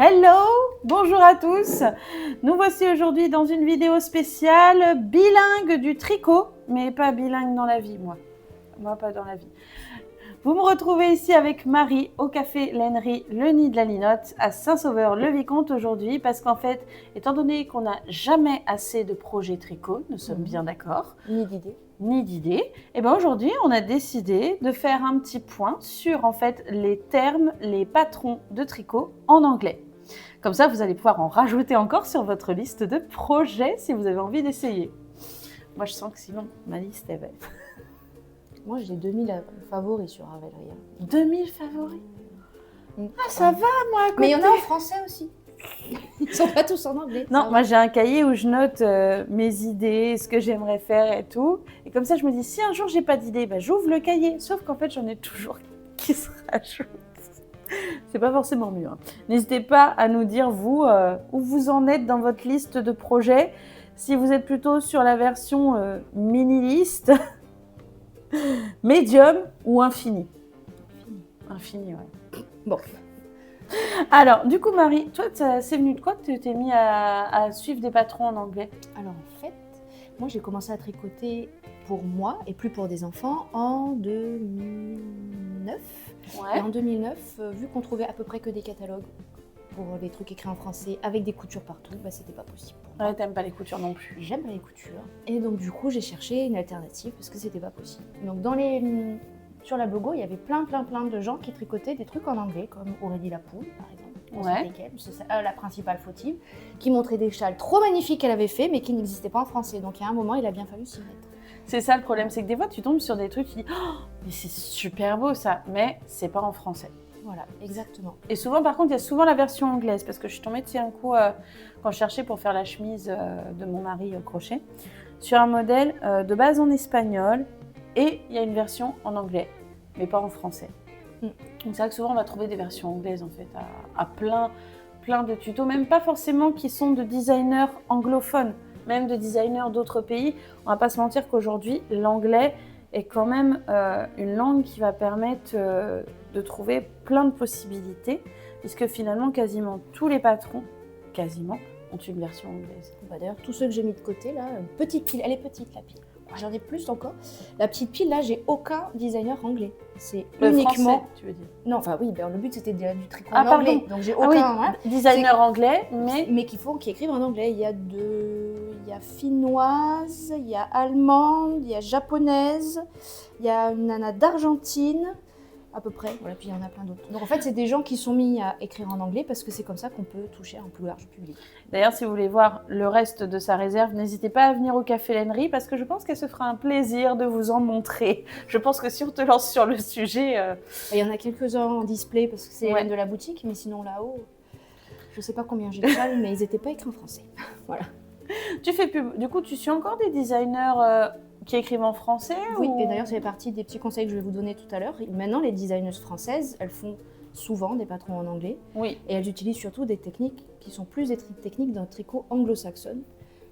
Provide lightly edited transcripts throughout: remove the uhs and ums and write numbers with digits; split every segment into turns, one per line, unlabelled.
Hello, bonjour à tous. Nous voici aujourd'hui dans une vidéo spéciale bilingue du tricot, mais pas bilingue dans la vie, moi pas dans la vie. Vous me retrouvez ici avec Marie au café Lainerie Le Nid de la Linotte à Saint-Sauveur-le-Vicomte aujourd'hui parce qu'en fait, étant donné qu'on n'a jamais assez de projets tricot, nous sommes bien d'accord, ni d'idées, et bien aujourd'hui on a décidé de faire un petit point sur en fait les termes, les patrons de tricot en anglais. Comme ça, vous allez pouvoir en rajouter encore sur votre liste de projets si vous avez envie d'essayer. Moi, je sens que sinon, ma liste est belle.
Moi, j'ai 2000 favoris sur Ravelry.
2000 favoris. Ah, ça va, moi, à côté.
Mais il y en a en français aussi. Ils sont pas tous en anglais.
Non, moi, j'ai un cahier où je note mes idées, ce que j'aimerais faire et tout. Et comme ça, je me dis, si un jour, j'ai pas d'idée, bah, j'ouvre le cahier. Sauf qu'en fait, j'en ai toujours qui se rajoutent. C'est pas forcément mieux. Hein. N'hésitez pas à nous dire, vous, où vous en êtes dans votre liste de projets. Si vous êtes plutôt sur la version mini-liste, médium ou infini. Infini, ouais.
Bon.
Alors, du coup, Marie, toi, c'est venu de quoi que tu t'es mis à suivre des patrons en anglais?
Alors, en fait, moi, j'ai commencé à tricoter pour moi et plus pour des enfants en 2009.
Ouais.
Et en 2009, vu qu'on trouvait à peu près que des catalogues pour les trucs écrits en français avec des coutures partout, bah, c'était pas possible pour moi.
Ouais, t'aimes pas les coutures non plus.
J'aime pas les coutures. Et donc, du coup, j'ai cherché une alternative parce que c'était pas possible. Donc, sur la Blogo, il y avait plein de gens qui tricotaient des trucs en anglais, comme Aurélie Lapoule, par exemple.
Ouais.
C'est la principale fautive, qui montrait des châles trop magnifiques qu'elle avait fait, mais qui n'existaient pas en français. Donc, il y a un moment, il a bien fallu s'y mettre.
C'est ça le problème, c'est que des fois, tu tombes sur des trucs, tu dis oh, mais c'est super beau ça, mais c'est pas en français.
Voilà, exactement.
Et souvent, par contre, il y a souvent la version anglaise, parce que je suis tombée dessus un coup quand je cherchais pour faire la chemise de mon mari crochet, sur un modèle de base en espagnol, et il y a une version en anglais, mais pas en français. Donc c'est vrai que souvent, on va trouver des versions anglaises, en fait, à plein de tutos, même pas forcément qui sont de designers anglophones, même de designers d'autres pays. On va pas se mentir qu'aujourd'hui, l'anglais est quand même une langue qui va permettre de trouver plein de possibilités, puisque finalement, quasiment tous les patrons, ont une version anglaise.
Bah, d'ailleurs, tous ceux que j'ai mis de côté, là, petite pile, elle est petite la pile. J'en ai plus encore. La petite pile, là, j'ai aucun designer anglais. C'est uniquement.
Français, tu veux dire?
Non, enfin oui, ben, le but c'était du tricot
en
anglais.
Pardon.
Donc j'ai aucun
designer anglais, mais
qui écrivent en anglais. Il y a finnoise, il y a allemande, il y a japonaise, il y a une nana d'Argentine, à peu près. Voilà, puis il y en a plein d'autres. Donc en fait, c'est des gens qui sont mis à écrire en anglais parce que c'est comme ça qu'on peut toucher un plus large public.
D'ailleurs, si vous voulez voir le reste de sa réserve, n'hésitez pas à venir au Café Lainerie parce que je pense qu'elle se fera un plaisir de vous en montrer. Je pense que si on te lance sur le sujet...
Il y en a quelques-uns en display parce que c'est les de la boutique, mais sinon là-haut, je sais pas combien j'ai de salles, mais ils n'étaient pas écrits en français. Voilà.
Du coup, tu suis encore des designers qui écrivent en français?
Oui, et d'ailleurs, ça fait partie des petits conseils que je vais vous donner tout à l'heure. Maintenant, les designeuses françaises, elles font souvent des patrons en anglais. Oui. Et elles utilisent surtout des techniques qui sont plus des techniques d'un tricot anglo-saxonne.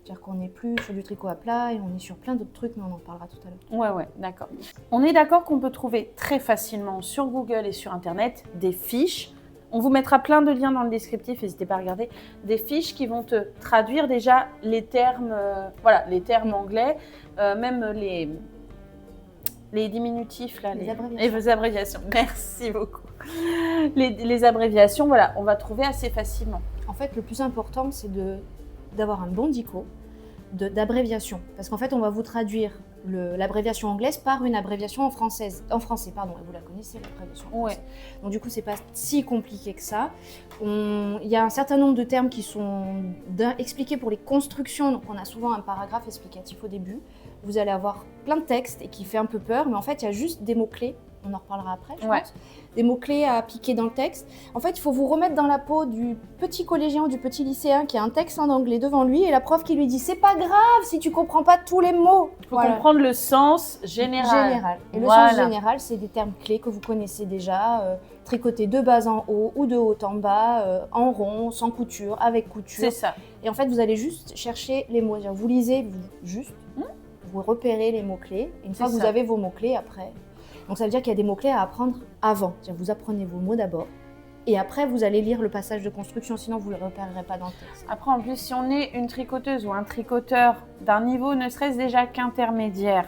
C'est-à-dire qu'on n'est plus sur du tricot à plat et on est sur plein d'autres trucs, mais on en parlera tout à l'heure.
Ouais, d'accord. On est d'accord qu'on peut trouver très facilement sur Google et sur Internet des fiches. On vous mettra plein de liens dans le descriptif, n'hésitez pas à regarder, des fiches qui vont te traduire déjà les termes, les termes anglais, même les diminutifs, là, les abréviations. Merci beaucoup. Les abréviations, voilà, on va trouver assez facilement.
En fait, le plus important, c'est d'avoir un bon dico d'abréviation, parce qu'en fait, on va vous traduire l'abréviation anglaise par une abréviation en français, pardon, et vous la connaissez, l'abréviation française. Ouais. Donc du coup, c'est pas si compliqué que ça. Il y a un certain nombre de termes qui sont expliqués pour les constructions, donc on a souvent un paragraphe explicatif au début. Vous allez avoir plein de textes et qui fait un peu peur, mais en fait, il y a juste des mots-clés. On en reparlera après, je pense. Des mots-clés à appliquer dans le texte. En fait, il faut vous remettre dans la peau du petit collégien ou du petit lycéen qui a un texte en anglais devant lui et la prof qui lui dit « c'est pas grave si tu comprends pas tous les mots ».
Il faut comprendre le sens général.
Et le sens général, c'est des termes clés que vous connaissez déjà. Tricoter de bas en haut ou de haut en bas, en rond, sans couture, avec couture.
C'est ça.
Et en fait, vous allez juste chercher les mots. Vous lisez, vous repérez les mots-clés. Et une fois que vous avez vos mots-clés, après... Donc ça veut dire qu'il y a des mots-clés à apprendre avant. C'est-à-dire vous apprenez vos mots d'abord, Et après, vous allez lire le passage de construction, sinon vous ne le repérerez pas dans le texte.
Après, en plus, si on est une tricoteuse ou un tricoteur d'un niveau ne serait-ce déjà qu'intermédiaire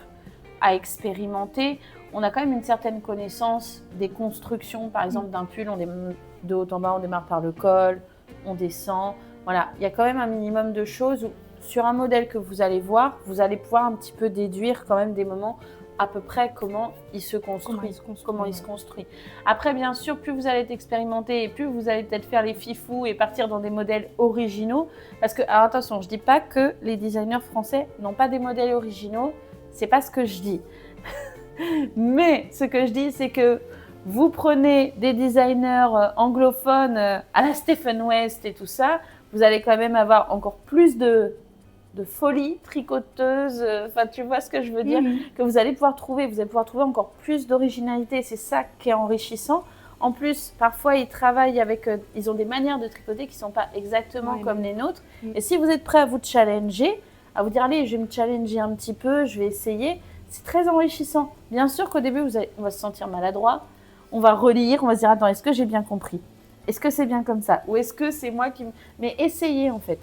à expérimenter, on a quand même une certaine connaissance des constructions. Par exemple, d'un pull, de haut en bas, on démarre par le col, on descend. Voilà, il y a quand même un minimum de choses où, sur un modèle que vous allez voir, vous allez pouvoir un petit peu déduire quand même des moments à peu près comment il se construit. Comment il se construit. Après, bien sûr, plus vous allez expérimenter et plus vous allez peut-être faire les fifous et partir dans des modèles originaux. Parce que, alors attention, je ne dis pas que les designers français n'ont pas des modèles originaux. C'est pas ce que je dis. Mais ce que je dis, c'est que vous prenez des designers anglophones à la Stephen West et tout ça, vous allez quand même avoir encore plus de folie tricoteuse, enfin tu vois ce que je veux dire, que vous allez pouvoir trouver encore plus d'originalité, c'est ça qui est enrichissant. En plus, parfois ils travaillent avec, ils ont des manières de tricoter qui ne sont pas exactement comme les nôtres, et si vous êtes prêt à vous challenger, à vous dire allez je vais me challenger un petit peu, je vais essayer, c'est très enrichissant. Bien sûr qu'au début on va se sentir maladroit, on va relire, on va se dire attends est-ce que j'ai bien compris, est-ce que c'est bien comme ça, ou est-ce que c'est moi qui... Mais essayez en fait.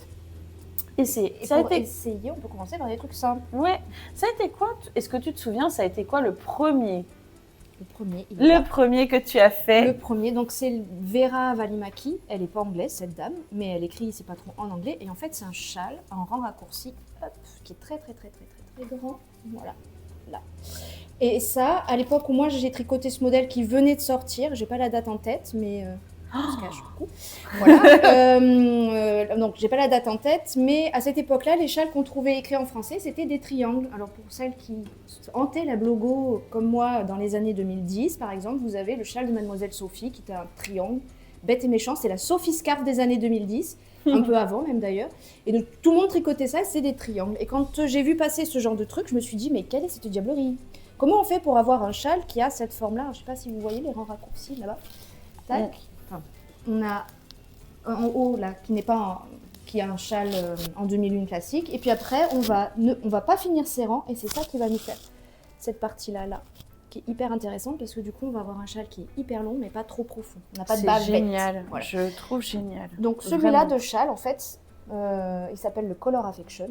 Essayer.
Essayer, on peut commencer par des trucs simples.
Ouais. Ça a été quoi? Est-ce que tu te souviens, ça a été quoi le premier?
Le
premier que tu as fait?
Le premier, donc c'est Vera Valimaki. Elle n'est pas anglaise, cette dame, mais elle écrit ses patrons en anglais. Et en fait, c'est un châle en rang raccourci, qui est très grand. Voilà, là. Et ça, à l'époque où moi j'ai tricoté ce modèle qui venait de sortir, j'ai pas la date en tête, mais... se cache beaucoup. Voilà. Donc, j'ai pas la date en tête, mais à cette époque-là, les châles qu'on trouvait écrits en français, c'était des triangles. Alors, pour celles qui hantaient la blogo comme moi dans les années 2010, par exemple, vous avez le châle de Mademoiselle Sophie, qui était un triangle, bête et méchant. C'est la Sophie Scarf des années 2010, un peu avant même d'ailleurs. Et donc, tout le monde tricotait ça, c'est des triangles. Et quand j'ai vu passer ce genre de truc, je me suis dit, mais quelle est cette diablerie? Comment on fait pour avoir un châle qui a cette forme-là? Je sais pas si vous voyez les rangs raccourcis là-bas. Tac. On a en haut là qui a un châle en demi-lune classique, et puis après on va pas finir ces rangs, et c'est ça qui va nous faire cette partie là qui est hyper intéressante, parce que du coup on va avoir un châle qui est hyper long mais pas trop profond. On n'a pas de bavette.
C'est génial. Voilà. Je trouve génial.
Donc celui-là de châle en fait, il s'appelle le Color Affection.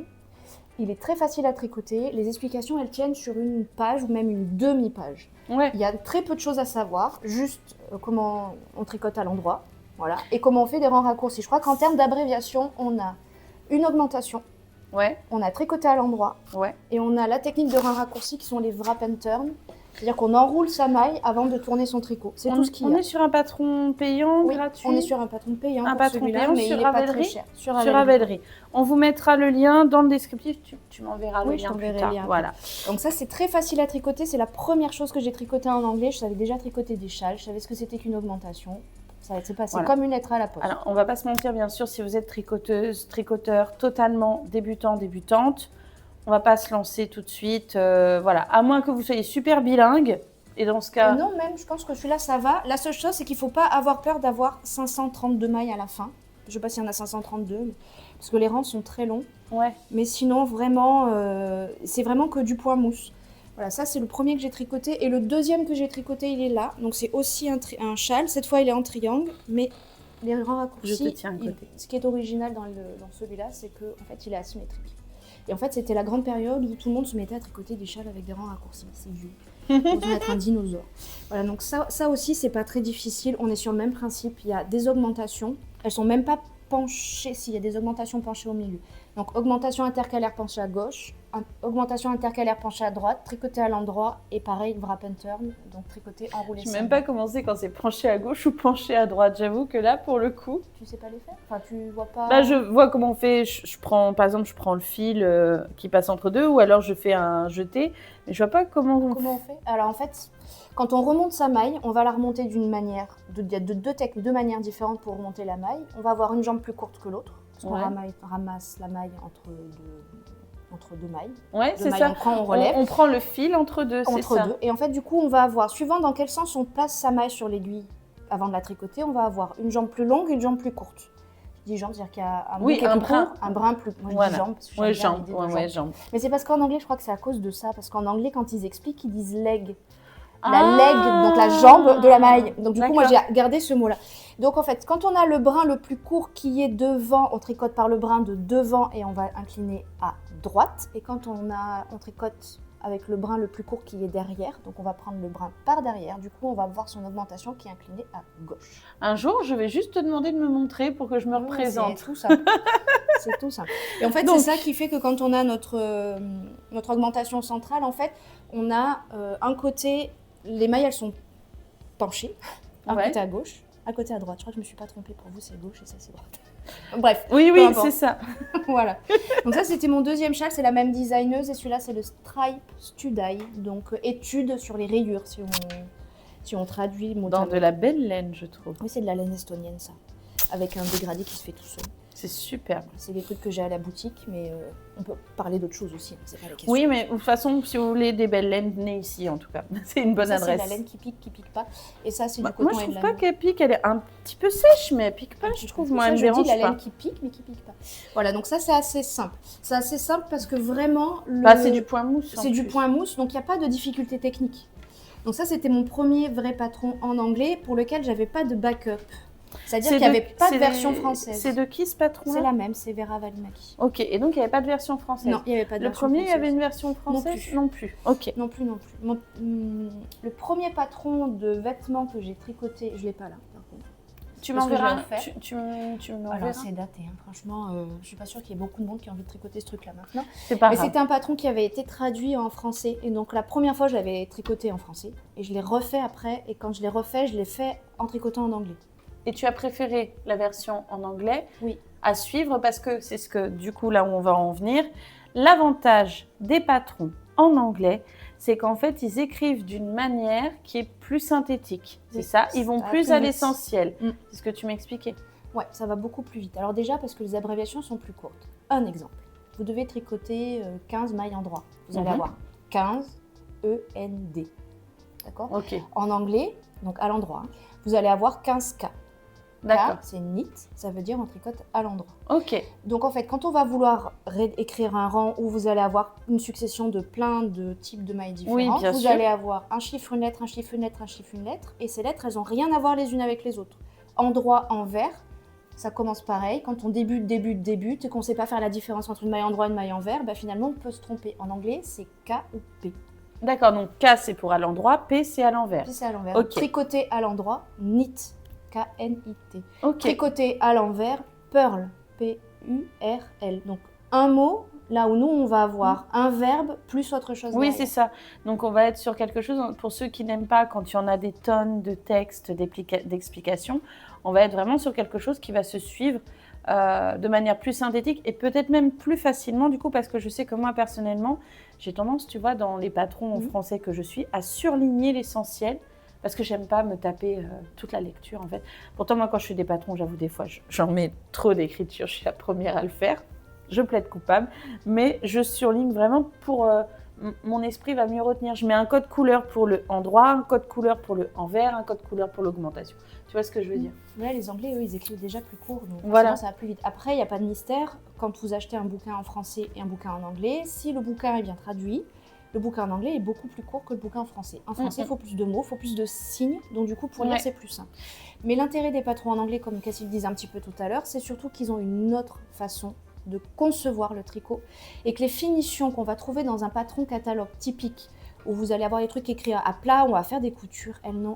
Il est très facile à tricoter. Les explications elles tiennent sur une page ou même une demi-page.
Ouais.
Il y a très peu de choses à savoir, juste comment on tricote à l'endroit. Voilà. Et comment on fait des rangs raccourcis. Je crois qu'en termes d'abréviation, on a une augmentation, on a tricoté à l'endroit, et on a la technique de rangs raccourcis qui sont les wrap and turn. C'est-à-dire qu'on enroule sa maille avant de tourner son tricot. C'est tout ce qu'il y a.
On est sur un patron payant, gratuit.
On est sur un patron payant.
Un patron payant
mais
sur
il est pas très
Ravelry.
cher.
Sur Ravelry. On vous mettra le lien dans le descriptif. Tu m'enverras le lien plus tard. Voilà.
Donc ça, c'est très facile à tricoter. C'est la première chose que j'ai tricotée en anglais. Je savais déjà tricoter des châles. Je savais ce que c'était qu'une augmentation. Ça s'est passé comme une lettre à la poste.
Alors, on va pas se mentir, bien sûr, si vous êtes tricoteuse, tricoteur totalement débutante, on va pas se lancer tout de suite. Voilà. À moins que vous soyez super bilingue. Et dans ce cas...
non, même, je pense que celui-là, ça va. La seule chose, c'est qu'il ne faut pas avoir peur d'avoir 532 mailles à la fin. Je ne sais pas s'il y en a 532, parce que les rangs sont très longs.
Ouais.
Mais sinon, vraiment, c'est vraiment que du point mousse. Voilà, ça, c'est le premier que j'ai tricoté. Et le deuxième que j'ai tricoté, il est là. Donc, c'est aussi un châle. Cette fois, il est en triangle, mais les rangs raccourcis...
Je te tiens à côté.
Ce qui est original dans celui-là, c'est qu'en fait, il est asymétrique. Et en fait, c'était la grande période où tout le monde se mettait à tricoter des châles avec des rangs raccourcis. C'est vieux. On dirait être un dinosaure. Voilà, donc ça aussi, c'est pas très difficile. On est sur le même principe. Il y a des augmentations. Elles sont même pas penchées. Si, il y a des augmentations penchées au milieu. Donc, augmentation intercalaire penchée à gauche, augmentation intercalaire penchée à droite, tricoter à l'endroit, et pareil, wrap and turn, donc tricoter, enrouler.
Je n'ai même pas commencé quand c'est penché à gauche ou penché à droite. J'avoue que là, pour le coup...
Tu sais pas les faire? Enfin, tu vois pas...
Bah, je vois comment on fait. Par exemple, je prends le fil qui passe entre deux, ou alors je fais un jeté, mais je vois pas comment
on fait. Alors en fait, quand on remonte sa maille, on va la remonter d'une manière, il y a deux manières différentes pour remonter la maille. On va avoir une jambe plus courte que l'autre, parce qu'on ramasse la maille entre deux mailles.
Ouais, c'est ça.
On relève.
On prend le fil entre deux, c'est ça.
Et en fait, du coup, on va avoir, suivant dans quel sens on place sa maille sur l'aiguille avant de la tricoter, on va avoir une jambe plus longue et une jambe plus courte. Je dis jambe, c'est-à-dire qu'il y a un brin plus... Moi, je dis jambe, parce que j'aime bien l'idée de jambe. Mais c'est parce qu'en anglais, je crois que c'est à cause de ça. Parce qu'en anglais, quand ils expliquent, ils disent leg. la leg, donc la jambe de la maille. Donc du coup, moi, j'ai gardé ce mot-là. Donc en fait, quand on a le brin le plus court qui est devant, on tricote par le brin de devant et on va incliner à droite. Et quand on tricote avec le brin le plus court qui est derrière, donc on va prendre le brin par derrière. Du coup, on va voir son augmentation qui est inclinée à gauche.
Un jour, je vais juste te demander de me montrer pour que je me représente.
C'est tout simple. C'est tout simple. Et en fait, c'est ça qui fait que quand on a notre augmentation centrale, en fait, on a un côté, les mailles, elles sont penchées, un côté à gauche, un côté à droite. Je crois que je me suis pas trompée, pour vous, c'est gauche et ça, c'est droite. Bref.
Oui, c'est ça.
Voilà. Donc ça, c'était mon deuxième châle, c'est la même designeuse et celui-là, c'est le Stripe Studai, donc étude sur les rayures, si on traduit mot
dans de la belle laine, je trouve.
Oui, c'est de la laine estonienne, ça, avec un dégradé qui se fait tout seul.
C'est superbe.
C'est des trucs que j'ai à la boutique, mais on peut parler d'autres choses aussi, c'est pas la question.
Oui, mais de toute façon, si vous voulez des belles laines, venez ici en tout cas. C'est une bonne adresse.
C'est la laine qui pique pas. Et ça, c'est du coton.
Moi, je trouve pas qu'elle pique, elle est un petit peu sèche, mais elle pique pas, je trouve. Moi, elle me dérange pas.
La laine qui pique, mais qui pique pas. Voilà, donc ça, c'est assez simple. C'est assez simple parce que vraiment...
c'est du point mousse.
C'est du point mousse, donc il n'y a pas de difficulté technique. Donc ça, c'était mon premier vrai patron en anglais pour lequel j'avais pas de backup. C'est-à-dire qu'il n'y avait pas de version française.
C'est de qui ce patron?
C'est la même, c'est Vera Valimaki.
Ok, et donc il n'y avait pas de version française?
Non, il n'y avait pas de version française.
Le premier, il y avait une version française? Non plus. Ok.
Non plus. Le premier patron de vêtements que j'ai tricoté, je ne l'ai pas là, par contre.
Tu m'enverras. Tu m'enverras.
Alors c'est daté, hein. Franchement, je ne suis pas sûre qu'il y ait beaucoup de monde qui a envie de tricoter ce truc-là maintenant.
C'est pas grave.
Mais c'était un patron qui avait été traduit en français. Et donc la première fois, je l'avais tricoté en français. Et je l'ai refait après. Et quand je l'ai refait, je l'ai fait en tricotant en anglais.
Et tu as préféré la version en anglais?
Oui.
À suivre parce que c'est ce que, du coup, là où on va en venir. L'avantage des patrons en anglais, c'est qu'en fait, ils écrivent d'une manière qui est plus synthétique. C'est ça? Ils vont plus à l'essentiel. C'est ce que tu m'expliquais.
Ouais, ça va beaucoup plus vite. Alors déjà, parce que les abréviations sont plus courtes. Un exemple. Vous devez tricoter 15 mailles en droit. Vous allez avoir 15 END. D'accord?
Ok.
En anglais, donc à l'endroit, vous allez avoir 15 K.
D'accord.
C'est knit, ça veut dire on tricote à l'endroit.
Ok.
Donc en fait, quand on va vouloir écrire un rang où vous allez avoir une succession de plein de types de mailles différentes, vous allez avoir un chiffre, une lettre, un chiffre, une lettre, un chiffre, une lettre, et ces lettres, elles n'ont rien à voir les unes avec les autres. Endroit, envers, ça commence pareil. Quand on débute et qu'on ne sait pas faire la différence entre une maille endroit et une maille envers, bah finalement on peut se tromper. En anglais, c'est K ou P.
D'accord, donc K c'est pour à l'endroit, P c'est à l'envers.
P c'est à l'envers.
Okay.
Tricoter à l'endroit, knit. K-N-I-T.
Okay.
Tricoter à l'envers, purl, P-U-R-L. Donc un mot, là où nous on va avoir un verbe plus autre chose.
Oui, c'est ça. Donc on va être sur quelque chose, pour ceux qui n'aiment pas quand il y en a des tonnes de textes, d'explications, on va être vraiment sur quelque chose qui va se suivre de manière plus synthétique et peut-être même plus facilement du coup, parce que je sais que moi personnellement, j'ai tendance, tu vois, dans les patrons en français que je suis, à surligner l'essentiel. Parce que j'aime pas me taper toute la lecture en fait. Pourtant moi quand je fais des patrons, j'avoue des fois j'en mets trop d'écriture, je suis la première à le faire. Je plaide coupable, mais je surligne vraiment pour mon esprit va mieux retenir. Je mets un code couleur pour le endroit, un code couleur pour le envers, un code couleur pour l'augmentation. Tu vois ce que je veux dire?
Là les Anglais eux ils écrivent déjà plus court, donc
voilà.
Ça va plus vite. Après il n'y a pas de mystère, quand vous achetez un bouquin en français et un bouquin en anglais, si le bouquin est bien traduit, le bouquin en anglais est beaucoup plus court que le bouquin en français. En français, il faut plus de mots, il faut plus de signes, donc du coup, pour lire, c'est plus simple. Mais l'intérêt des patrons en anglais, comme Cassie le disait un petit peu tout à l'heure, c'est surtout qu'ils ont une autre façon de concevoir le tricot et que les finitions qu'on va trouver dans un patron catalogue typique, où vous allez avoir des trucs écrits à plat, où on va faire des coutures, elles n'ont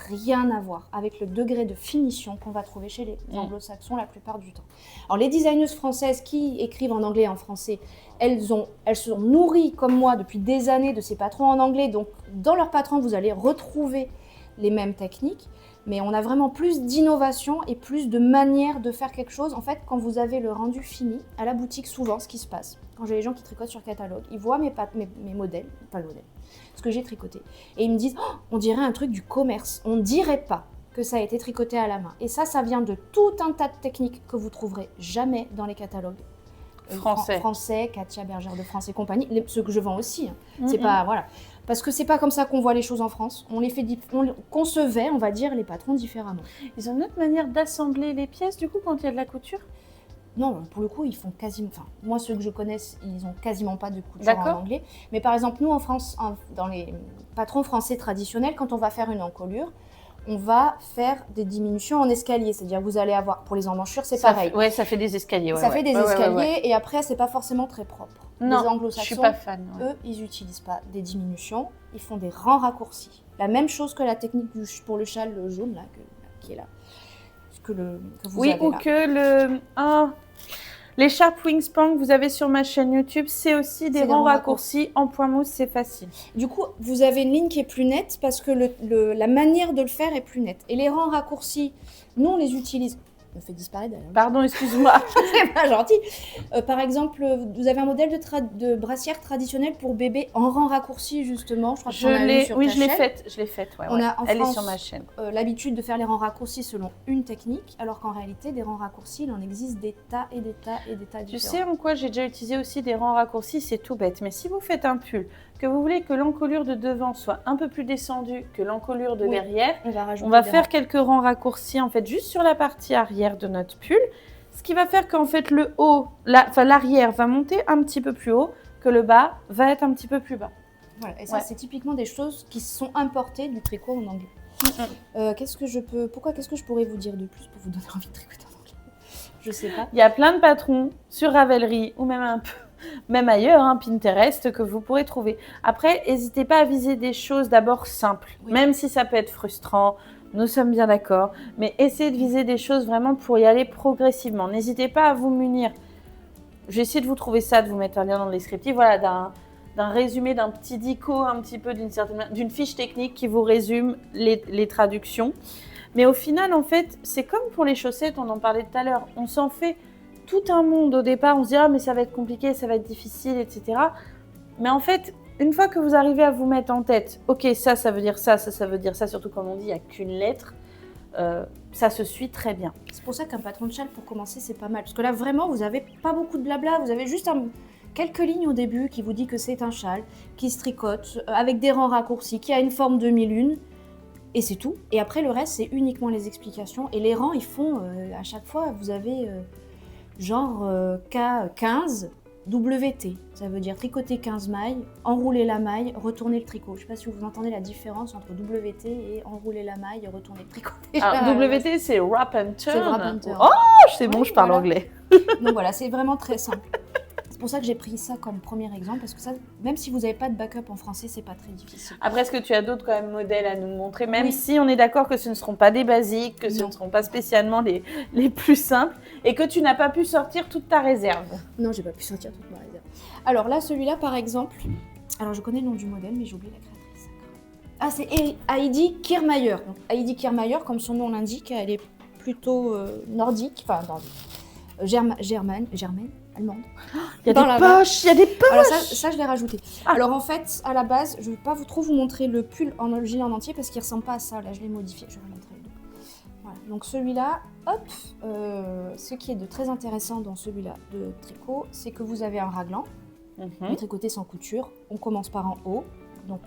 rien à voir avec le degré de finition qu'on va trouver chez les anglo-saxons la plupart du temps. Alors les designeuses françaises qui écrivent en anglais et en français, elles sont nourries comme moi depuis des années de ces patrons en anglais, donc dans leurs patrons vous allez retrouver les mêmes techniques, mais on a vraiment plus d'innovation et plus de manières de faire quelque chose. En fait, quand vous avez le rendu fini, à la boutique, souvent, ce qui se passe, quand j'ai les gens qui tricotent sur catalogue, ils voient mes modèles, pas le modèle, ce que j'ai tricoté, et ils me disent oh, on dirait un truc du commerce, on dirait pas que ça a été tricoté à la main. Et ça vient de tout un tas de techniques que vous trouverez jamais dans les catalogues français, Katia Bergère de France et compagnie, ceux que je vends aussi. C'est pas voilà, parce que c'est pas comme ça qu'on voit les choses en France. On concevait, on va dire, les patrons différemment.
Ils ont une autre manière d'assembler les pièces du coup quand il y a de la couture.
Non, pour le coup, ils font quasiment... Enfin, moi, ceux que je connais, ils ont quasiment pas de couture en
D'accord.
anglais. Mais par exemple, nous, en France, dans les patrons français traditionnels, quand on va faire une encolure, on va faire des diminutions en escalier. C'est-à-dire, vous allez avoir, pour les emmanchures, c'est pareil.
Ouais, ça fait des escaliers.
Ça fait des
Ouais,
escaliers,
ouais.
et après, c'est pas forcément très propre.
Non,
les anglo-saxons,
je suis pas fan. Ouais.
eux, ils n'utilisent pas des diminutions, ils font des rangs raccourcis. La même chose que la technique pour le châle jaune, là, qui est là. Que vous
Oui,
avez
ou
là.
que l'écharpe Wingspan que vous avez sur ma chaîne YouTube, c'est aussi des rangs raccourcis en point mousse, c'est facile.
Du coup, vous avez une ligne qui est plus nette parce que la manière de le faire est plus nette. Et les rangs raccourcis, nous, on les utilise. Me fait disparaître d'ailleurs.
Pardon, excuse-moi.
C'est pas gentil. Par exemple, vous avez un modèle de brassière traditionnelle pour bébé en rang raccourci, justement. Je crois que
je l'ai faite. Ouais,
on a en
Elle
France,
est sur ma chaîne.
L'habitude de faire les rangs raccourcis selon une technique, alors qu'en réalité, des rangs raccourcis, il en existe des tas et des tas et des tas différents.
Tu sais en quoi j'ai déjà utilisé aussi des rangs raccourcis, c'est tout bête. Mais si vous faites un pull, que vous voulez que l'encolure de devant soit un peu plus descendue que l'encolure de derrière, on va faire quelques rangs raccourcis en fait juste sur la partie arrière de notre pull, ce qui va faire qu'en fait le haut, l'arrière va monter un petit peu plus haut, que le bas va être un petit peu plus bas.
Voilà, et ça c'est typiquement des choses qui sont importées du tricot en anglais. Qu'est-ce que je pourrais vous dire de plus pour vous donner envie de tricoter en anglais? Je sais pas.
Il y a plein de patrons sur Ravelry ou même un peu. Même ailleurs, Pinterest, que vous pourrez trouver. Après, n'hésitez pas à viser des choses d'abord simples, même si ça peut être frustrant, nous sommes bien d'accord, mais essayez de viser des choses vraiment pour y aller progressivement. N'hésitez pas à vous munir. Je vais essayer de vous trouver ça, de vous mettre un lien dans le descriptif, voilà, d'un résumé, d'un petit dico, un petit peu d'une fiche technique qui vous résume les traductions. Mais au final, en fait, c'est comme pour les chaussettes, on en parlait tout à l'heure, on s'en fait tout un monde au départ, on se dit « Ah, mais ça va être compliqué, ça va être difficile, etc. » Mais en fait, une fois que vous arrivez à vous mettre en tête « Ok, ça veut dire ça, ça veut dire ça », surtout comme on dit, il n'y a qu'une lettre, ça se suit très bien.
C'est pour ça qu'un patron de châle, pour commencer, c'est pas mal. Parce que là, vraiment, vous n'avez pas beaucoup de blabla, vous avez juste quelques lignes au début qui vous dit que c'est un châle, qui se tricote, avec des rangs raccourcis, qui a une forme demi-lune. Et c'est tout. Et après, le reste, c'est uniquement les explications. Et les rangs, ils font, à chaque fois, vous avez... genre K15 WT, ça veut dire tricoter 15 mailles, enrouler la maille, retourner le tricot. Je ne sais pas si vous entendez la différence entre WT et enrouler la maille et retourner le tricot.
Alors, WT, c'est wrap and turn.
C'est wrap and turn.
Oh, c'est bon, je parle anglais.
Donc voilà, c'est vraiment très simple. C'est pour ça que j'ai pris ça comme premier exemple, parce que ça, même si vous n'avez pas de backup en français, c'est pas très difficile.
Après, est-ce que tu as d'autres quand même modèles à nous montrer, même si on est d'accord que ce ne seront pas des basiques, que ce ne seront pas spécialement les plus simples, et que tu n'as pas pu sortir toute ta réserve?
Non, j'ai pas pu sortir toute ma réserve. Alors là, celui-là, par exemple, alors je connais le nom du modèle, mais j'ai oublié la créatrice. Ah, c'est Heidi Kirrmaier. Donc, Heidi Kirrmaier, comme son nom l'indique, elle est plutôt nordique, enfin nordique, germaine, allemande.
Il y a des poches, il y a des poches.
Alors ça je l'ai rajouté. Alors en fait, à la base, je ne vais pas trop vous montrer le pull en gilet en entier parce qu'il ne ressemble pas à ça. Là, je l'ai modifié. Je vais vous montrer le dos. Voilà. Donc celui-là, hop, ce qui est de très intéressant dans celui-là de tricot, c'est que vous avez un raglan, tricoté sans couture. On commence par en haut, donc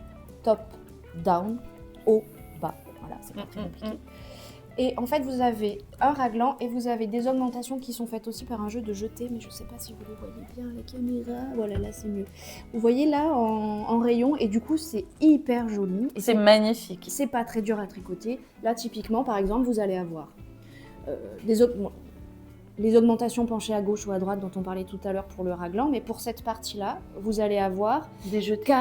top, down, haut, bas. Voilà, c'est pas très compliqué. Et en fait, vous avez un raglan et vous avez des augmentations qui sont faites aussi par un jeu de jeté, mais je ne sais pas si vous le voyez bien à la caméra. Voilà, là c'est mieux. Vous voyez là en rayon, et du coup c'est hyper joli.
C'est magnifique.
C'est pas très dur à tricoter. Là typiquement, par exemple, vous allez avoir les augmentations penchées à gauche ou à droite dont on parlait tout à l'heure pour le raglan, mais pour cette partie-là, vous allez avoir
des jetés.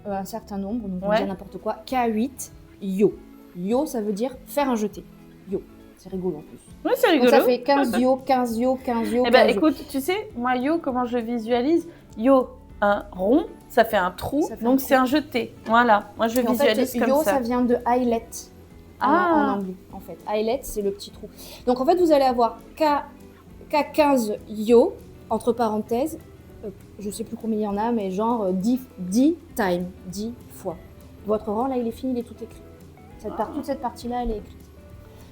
Un certain nombre, donc on va dire n'importe quoi, K8, yo. Yo, ça veut dire faire un jeté. Yo, c'est rigolo en plus.
Oui, c'est rigolo.
Donc ça fait 15 yo, 15 yo, 15 yo.
Eh bien, écoute, tu sais, moi, yo, comment je le visualise? Yo, un rond, ça fait un trou, donc c'est un jeté. Voilà, moi je visualise comme
yo,
ça.
Yo, ça vient de eyelet en anglais, en fait. Eyelet, c'est le petit trou. Donc en fait, vous allez avoir K15 yo, entre parenthèses, je sais plus combien il y en a, mais genre 10 times, 10 fois. Votre rang, là, il est fini, il est tout écrit. Toute cette partie-là, elle est écrite.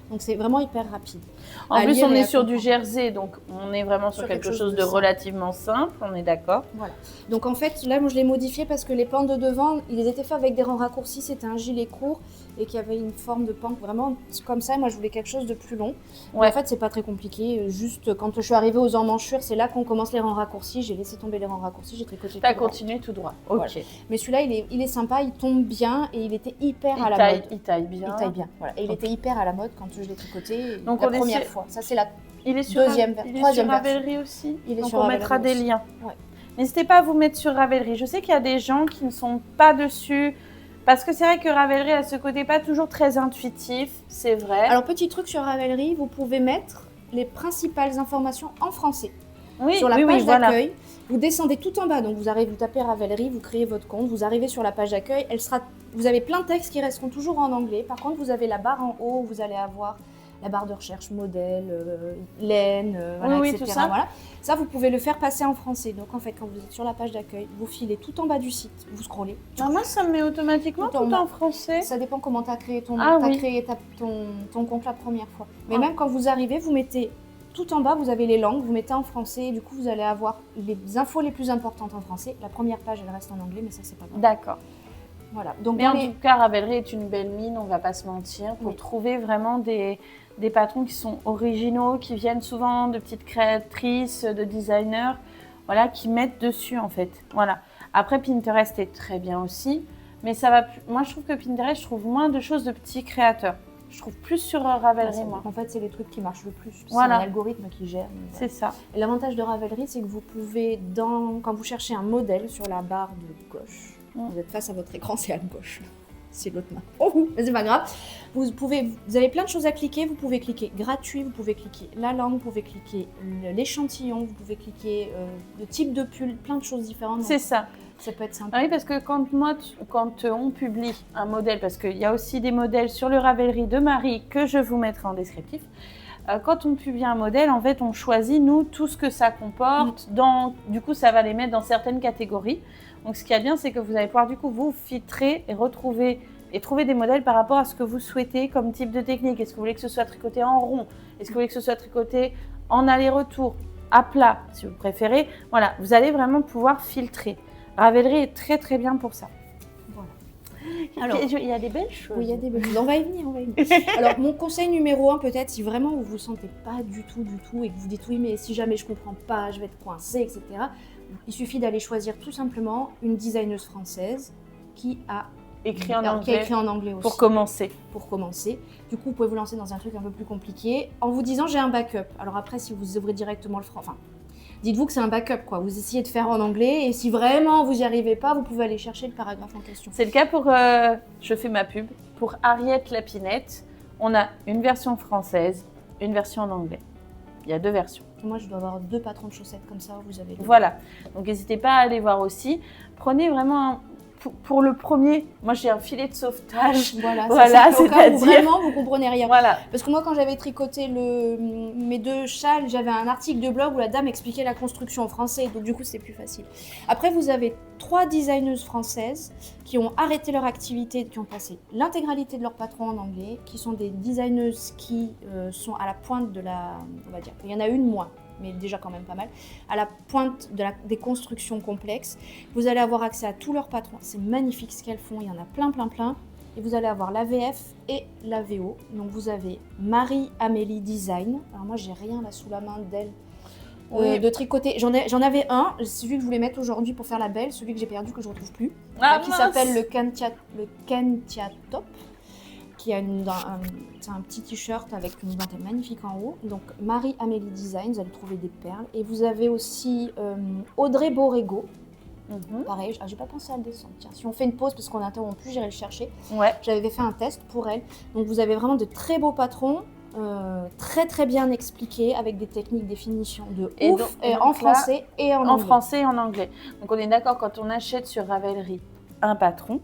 Donc c'est vraiment hyper rapide.
En plus, on est sur du jersey, donc on est vraiment sur quelque chose de relativement simple, on est d'accord.
Voilà. Donc en fait, là, moi, je l'ai modifié parce que les pans de devant, ils étaient faits avec des rangs raccourcis, c'était un gilet court. et qui avait une forme de pan vraiment comme ça. Moi, je voulais quelque chose de plus long.
Ouais.
En fait, c'est pas très compliqué. Juste quand je suis arrivée aux emmanchures, c'est là qu'on commence les rangs raccourcis. J'ai laissé tomber les rangs raccourcis, j'ai tricoté.
T'as continué tout droit. Ok.
Voilà. Mais celui-là, il est sympa, il tombe bien et il était hyper à la mode.
Il taille bien.
Il taille bien. Voilà. Et il était hyper à la mode quand je l'ai tricoté.
Donc
la première fois. Ça, c'est la troisième
sur Ravelry aussi.
Il est
donc
sur
on
Ravelry
mettra des
aussi.
liens.
Ouais.
N'hésitez pas à vous mettre sur Ravelry. Je sais qu'il y a des gens qui ne sont pas dessus. Parce que c'est vrai que Ravelry a ce côté pas toujours très intuitif, c'est vrai.
Alors, petit truc sur Ravelry, vous pouvez mettre les principales informations en français.
Oui,
sur la page
voilà.
d'accueil, vous descendez tout en bas. Donc, vous tapez Ravelry, vous créez votre compte, vous arrivez sur la page d'accueil. Vous avez plein de textes qui resteront toujours en anglais. Par contre, vous avez la barre en haut où vous allez avoir la barre de recherche modèle, laine, voilà, etc.
Tout ça.
Voilà. Ça, vous pouvez le faire passer en français. Donc, en fait, quand vous êtes sur la page d'accueil, vous filez tout en bas du site, vous scrollez.
Moi, ça me met automatiquement tout en français.
Ça dépend comment tu as créé ton compte la première fois. Mais même quand vous arrivez, vous mettez tout en bas, vous avez les langues, vous mettez en français. Et du coup, vous allez avoir les infos les plus importantes en français. La première page, elle reste en anglais, mais ça, c'est pas grave.
D'accord.
Voilà. Donc,
mais en tout cas, Ravelry est une belle mine, on va pas se mentir, pour trouver vraiment des patrons qui sont originaux, qui viennent souvent de petites créatrices, de designers, voilà, qui mettent dessus en fait. Voilà. Après, Pinterest est très bien aussi, mais ça va. Moi, je trouve que Pinterest, je trouve moins de choses de petits créateurs. Je trouve plus sur Ravelry, moi.
En fait, c'est les trucs qui marchent le plus.
Voilà.
C'est un algorithme qui gère.
C'est ça.
Et l'avantage de Ravelry, c'est que vous pouvez, quand vous cherchez un modèle sur la barre de gauche, vous êtes face à votre écran, c'est à gauche. C'est l'autre main. Oh, mais c'est pas grave. Vous avez plein de choses à cliquer. Vous pouvez cliquer gratuit, vous pouvez cliquer la langue, vous pouvez cliquer l'échantillon, vous pouvez cliquer le type de pull, plein de choses différentes.
C'est ça.
Ça peut être sympa.
Oui, parce que quand on publie un modèle, parce qu'il y a aussi des modèles sur le Ravelry de Marie que je vous mettrai en descriptif. Quand on publie un modèle, en fait, on choisit, nous, tout ce que ça comporte. Du coup, ça va les mettre dans certaines catégories. Donc, ce qui est bien, c'est que vous allez pouvoir, du coup, vous filtrer et trouver des modèles par rapport à ce que vous souhaitez comme type de technique. Est-ce que vous voulez que ce soit tricoté en rond? Est-ce que vous voulez que ce soit tricoté en aller-retour, à plat, si vous préférez? Voilà, vous allez vraiment pouvoir filtrer. Ravelry est très, très bien pour ça. Alors, il y a des belles choses.
Oui, il y a des belles choses. On va y venir, Alors, mon conseil numéro 1, peut-être, si vraiment vous ne vous sentez pas du tout, et que vous dites oui, mais si jamais je ne comprends pas, je vais être coincée, etc. Il suffit d'aller choisir tout simplement une designeuse française qui a écrit en anglais aussi.
Pour commencer.
Du coup, vous pouvez vous lancer dans un truc un peu plus compliqué en vous disant j'ai un backup. Alors après, si vous ouvrez directement le français, dites-vous que c'est un backup, quoi. Vous essayez de faire en anglais et si vraiment vous n'y arrivez pas, vous pouvez aller chercher le paragraphe en question.
C'est le cas pour, je fais ma pub, pour Ariette Lapinette. On a une version française, une version en anglais. Il y a 2 versions.
Moi, je dois avoir 2 patrons de chaussettes comme ça, vous avez.
Voilà. Donc, n'hésitez pas à aller voir aussi. Prenez vraiment pour le premier, moi j'ai un filet de sauvetage.
Voilà,
c'est-à-dire
vraiment vous comprenez rien.
Voilà.
Parce que moi quand j'avais tricoté mes 2 châles, j'avais un article de blog où la dame expliquait la construction en français, donc du coup c'était plus facile. Après vous avez 3 designeuses françaises qui ont arrêté leur activité, qui ont passé l'intégralité de leur patron en anglais, qui sont des designeuses qui sont à la pointe on va dire, il y en a une moins, mais déjà quand même pas mal, à la pointe des constructions complexes. Vous allez avoir accès à tous leurs patrons. C'est magnifique ce qu'elles font. Il y en a plein. Et vous allez avoir la VF et la VO. Donc vous avez Marie-Amélie Design. Alors moi, j'ai rien là sous la main d'elle de tricoter. J'en avais un, celui que je voulais mettre aujourd'hui pour faire la belle, celui que j'ai perdu, que je ne retrouve plus, qui s'appelle le Kentia Top. Qui a c'est un petit t-shirt avec une dentelle magnifique en haut. Donc Marie-Amélie Design, vous allez trouver des perles. Et vous avez aussi Audrey Borrego. Pareil, j'ai pas pensé à le descendre. Tiens, si on fait une pause parce qu'on n'interrompt plus, j'irai le chercher.
Ouais.
J'avais fait un test pour elle. Donc vous avez vraiment de très beaux patrons, très très bien expliqués, avec des techniques, des finitions de ouf, en français et en anglais.
En français et en anglais. Donc on est d'accord, quand on achète sur Ravelry un patron,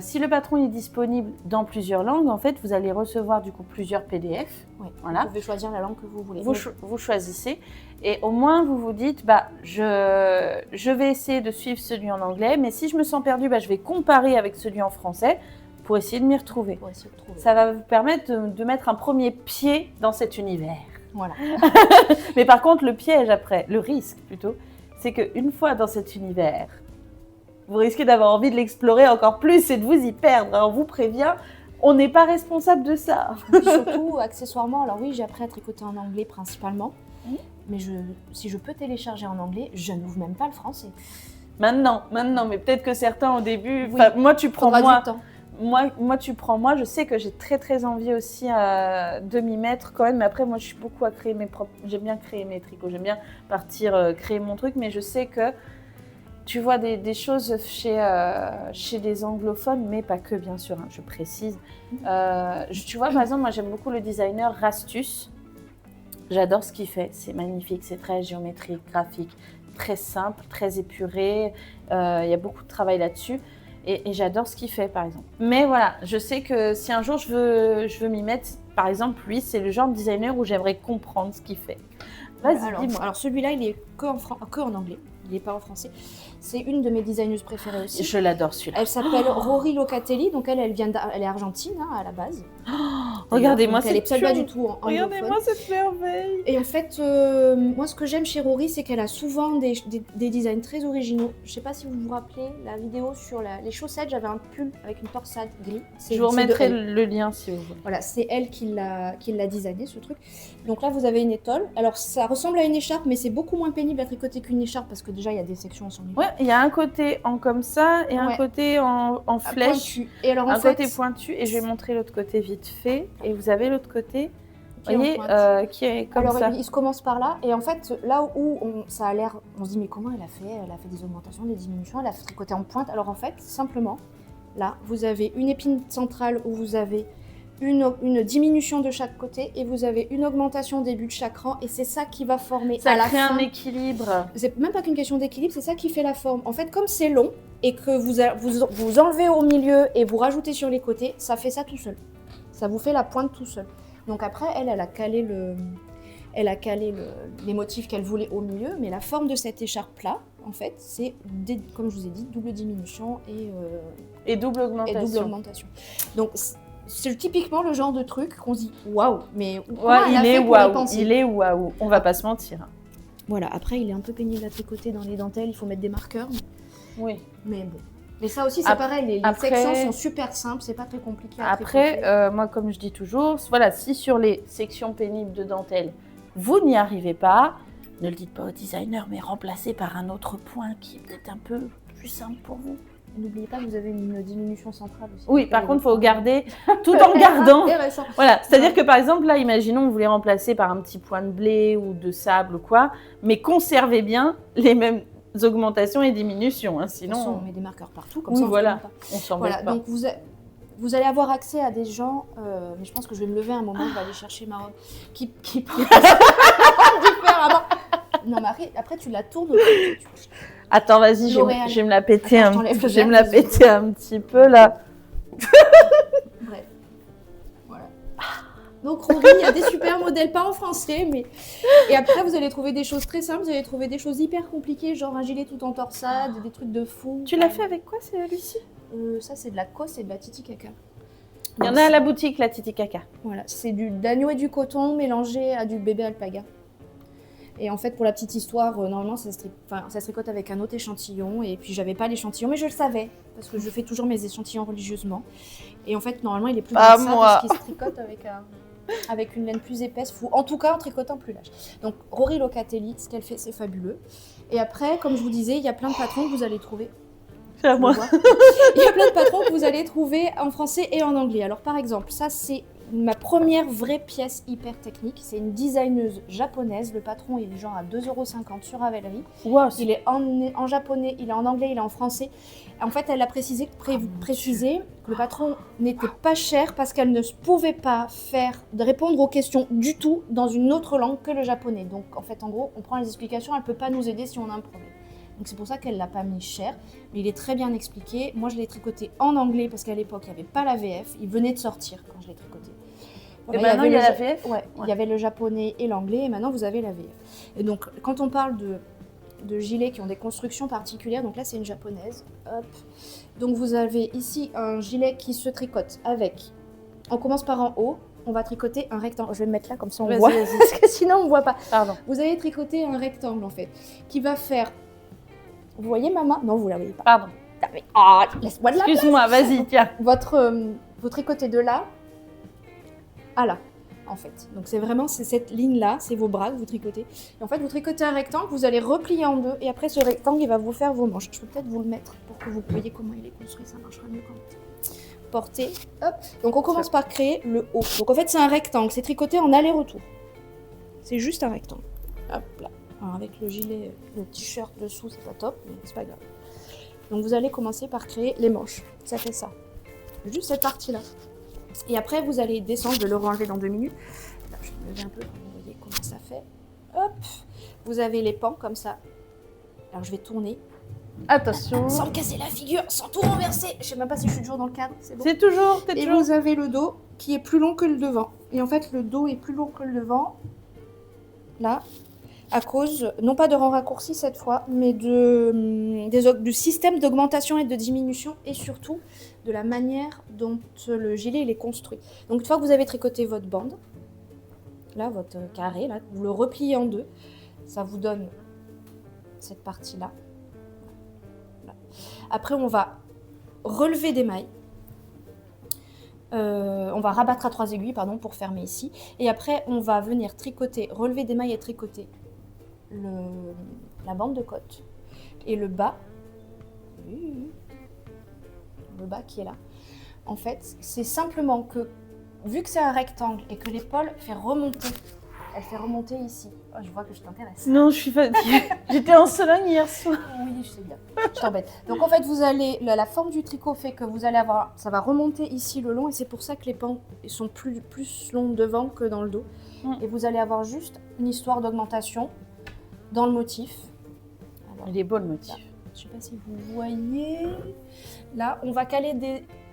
si le patron est disponible dans plusieurs langues, en fait, vous allez recevoir du coup plusieurs PDF.
Oui,
voilà.
Vous pouvez choisir la langue que vous voulez.
Vous choisissez et au moins vous vous dites, je vais essayer de suivre celui en anglais, mais si je me sens perdue, je vais comparer avec celui en français pour essayer de m'y retrouver. Ça va vous permettre de mettre un premier pied dans cet univers.
Voilà.
Mais par contre, le piège après, le risque plutôt, c'est qu'une fois dans cet univers, vous risquez d'avoir envie de l'explorer encore plus et de vous y perdre. Alors, on vous prévient, On n'est pas responsable de ça.
Et puis surtout, accessoirement, alors oui, j'ai appris à tricoter en anglais principalement, mais si je peux télécharger en anglais, je n'ouvre même pas le français.
Maintenant, mais peut-être que certains au début,
Oui,
moi tu prends
faudra
moi.
du temps.
Moi, tu prends moi, je sais que j'ai très envie aussi de m'y mettre quand même, mais après moi je suis beaucoup à créer j'aime bien créer mes tricots, j'aime bien partir créer mon truc, mais je sais que tu vois des choses chez les anglophones, mais pas que bien sûr, hein, je précise. Tu vois par exemple, moi j'aime beaucoup le designer Rastus, j'adore ce qu'il fait, c'est magnifique, c'est très géométrique, graphique, très simple, très épuré, il y a beaucoup de travail là-dessus. Et j'adore ce qu'il fait, par exemple. Mais voilà, je sais que si un jour je veux m'y mettre, par exemple, lui, c'est le genre de designer où j'aimerais comprendre ce qu'il fait. Vas-y, dis-moi.
Alors celui-là, il est que en anglais, il n'est pas en français. C'est une de mes designeuses préférées aussi.
Je l'adore celui-là.
Elle s'appelle Rory Locatelli, donc elle est argentine à la base.
Regardez-moi
cette elle n'est pas du tout anglophone.
Regardez-moi cette merveille.
Et en fait, moi ce que j'aime chez Rory, c'est qu'elle a souvent des designs très originaux. Je ne sais pas si vous vous rappelez la vidéo sur les chaussettes, j'avais un pull avec une torsade gris.
Je vous remettrai le lien si vous voulez.
Voilà, c'est elle qui l'a designé ce truc. Donc là vous avez une étole. Alors ça ressemble à une écharpe, mais c'est beaucoup moins pénible à tricoter qu'une écharpe parce que déjà il y a des sections sur
Ouais, il y a un côté en comme ça et un côté en flèche.
Pointu. Et alors,
un côté pointu et je vais montrer l'autre côté vite fait. Et vous avez l'autre côté, vous voyez, qui est comme
alors,
ça.
Il se commence par là et en fait là où ça a l'air, on se dit mais comment elle a fait? Elle a fait des augmentations, des diminutions, elle a fait tricoter en pointe. Alors en fait, simplement, là, vous avez une épine centrale où vous avez une diminution de chaque côté et vous avez une augmentation au début de chaque rang et c'est ça qui va former
ça
à la
crée
fin
un équilibre.
C'est même pas qu'une question d'équilibre, c'est ça qui fait la forme. En fait, comme c'est long et que vous enlevez au milieu et vous rajoutez sur les côtés, ça fait ça tout seul. Ça vous fait la pointe tout seul. Donc après, elle a calé les motifs qu'elle voulait au milieu, mais la forme de cette écharpe-là, en fait, c'est, comme je vous ai dit, double diminution
et double augmentation.
Donc, c'est typiquement le genre de truc qu'on se dit waouh, mais
il est waouh, on va pas se mentir.
Voilà, après il est un peu pénible à tricoter dans les dentelles, il faut mettre des marqueurs.
Oui.
Mais bon. Mais ça aussi c'est pareil, les sections sont super simples, c'est pas très compliqué à tricoter.
Après, moi comme je dis toujours, voilà, si sur les sections pénibles de dentelle, vous n'y arrivez pas, ne le dites pas au designer, mais remplacez par un autre point qui est peut-être un peu plus simple pour vous.
N'oubliez pas que vous avez une diminution centrale aussi.
Oui, par contre, il faut garder tout en gardant. Voilà, c'est-à-dire que par exemple, là, imaginons, vous voulez remplacer par un petit point de blé ou de sable ou quoi, mais conservez bien les mêmes augmentations et diminutions. Hein, sinon,
on met des marqueurs partout, comme
oui,
ça
on s'embête pas.
Donc vous allez avoir accès à des gens, mais je pense que je vais me lever un moment, je vais aller chercher ma robe, qui différemment. Non, mais après tu la tournes.
Attends, vas-y, je vais me la péter un petit peu là.
Bref, voilà. Donc Rory, il y a des super modèles, pas en français, mais... Et après, vous allez trouver des choses très simples, vous allez trouver des choses hyper compliquées, genre un gilet tout en torsade, des trucs de fou.
Tu l'as fait avec quoi, celui-ci?
Ça, c'est de la cosse et de la Titicaca.
Il y en a à la boutique, la Titicaca.
Voilà, c'est d'agneau et du coton mélangé à du bébé alpaga. Et en fait, pour la petite histoire, normalement, ça se tricote avec un autre échantillon. Et puis, j'avais pas l'échantillon, mais je le savais. Parce que je fais toujours mes échantillons religieusement. Et en fait, normalement, il est plus grand que ça parce qu'il se tricote avec une laine plus épaisse. En tout cas, en tricotant plus large. Donc, Rory Locatelli, ce qu'elle fait, c'est fabuleux. Et après, comme je vous disais, il y a plein de patrons que vous allez trouver.
C'est à moi.
Il y a plein de patrons que vous allez trouver en français et en anglais. Alors, par exemple, ça, c'est ma première vraie pièce hyper technique. C'est une designeuse japonaise. Le patron, il est genre à 2,50 € sur Ravelry.
Wow,
il est en japonais, il est en anglais, il est en français. En fait, elle a précisé que le patron n'était pas cher parce qu'elle ne pouvait pas répondre aux questions du tout dans une autre langue que le japonais. Donc, en fait, en gros, on prend les explications, elle ne peut pas nous aider si on a un problème. Donc c'est pour ça qu'elle ne l'a pas mis cher, mais il est très bien expliqué. Moi, je l'ai tricoté en anglais parce qu'à l'époque, il n'y avait pas la VF. Il venait de sortir quand je l'ai tricoté.
Voilà, et maintenant, il y a la VF.
Ouais, il y avait le japonais et l'anglais, et maintenant, vous avez la VF. Et donc, quand on parle de gilets qui ont des constructions particulières, donc là, c'est une japonaise. Hop. Donc, vous avez ici un gilet qui se tricote avec... On commence par en haut. On va tricoter un rectangle. Je vais me mettre là, comme ça, on voit. Parce que sinon, on ne voit pas.
Pardon.
Vous allez tricoter un rectangle, en fait, qui va faire... Vous voyez ma main? Non, vous la voyez pas.
Pardon.
Laisse-moi de la place.
Excuse-moi, vas-y, tiens.
Votre vous tricotez de là à là, en fait. Donc c'est vraiment cette ligne-là, c'est vos bras que vous tricotez. Et en fait, vous tricotez un rectangle, vous allez replier en deux, et après ce rectangle, il va vous faire vos manches. Je peux peut-être vous le mettre pour que vous voyez comment il est construit, ça marchera mieux quand vous portez. Hop. Donc on commence par créer le haut. Donc en fait, c'est un rectangle, c'est tricoté en aller-retour. C'est juste un rectangle. Hop là. Alors, avec le gilet, le t-shirt dessous, c'est pas top, mais c'est pas grave. Donc vous allez commencer par créer les manches. Ça fait ça. Juste cette partie-là. Et après, vous allez descendre, je vais le renlever dans 2 minutes. Là, je vais me lever un peu pour que vous voyez comment ça fait. Hop. Vous avez les pans comme ça. Alors je vais tourner.
Attention.
Sans me casser la figure, sans tout renverser. Je sais même pas si je suis toujours dans le cadre, c'est bon.
C'est toujours, t'es
Et
toujours.
vous avez le dos qui est plus long que le devant. Et en fait, le dos est plus long que le devant. Là. À cause, non pas de rang raccourci cette fois, mais du système d'augmentation et de diminution et surtout de la manière dont le gilet il est construit. Donc une fois que vous avez tricoté votre bande, là, votre carré, là, vous le repliez en deux, ça vous donne cette partie-là. Là. Après, on va relever des mailles. On va rabattre à 3 aiguilles, pardon, pour fermer ici. Et après, on va venir tricoter, relever des mailles et tricoter la bande de côte et le bas qui est là. En fait, c'est simplement que vu que c'est un rectangle et que l'épaule fait remonter, elle fait remonter ici. Oh, je vois que je t'intéresse.
Non, je suis fatiguée. J'étais en Sologne hier soir.
Oui, je sais bien. Je t'embête. Donc en fait, vous allez la forme du tricot fait que vous allez avoir, ça va remonter ici le long et c'est pour ça que les pans sont plus longs devant que dans le dos. Et vous allez avoir juste une histoire d'augmentation dans le motif. Alors,
il est beau le motif.
Là, je ne sais pas si vous voyez. Là, on va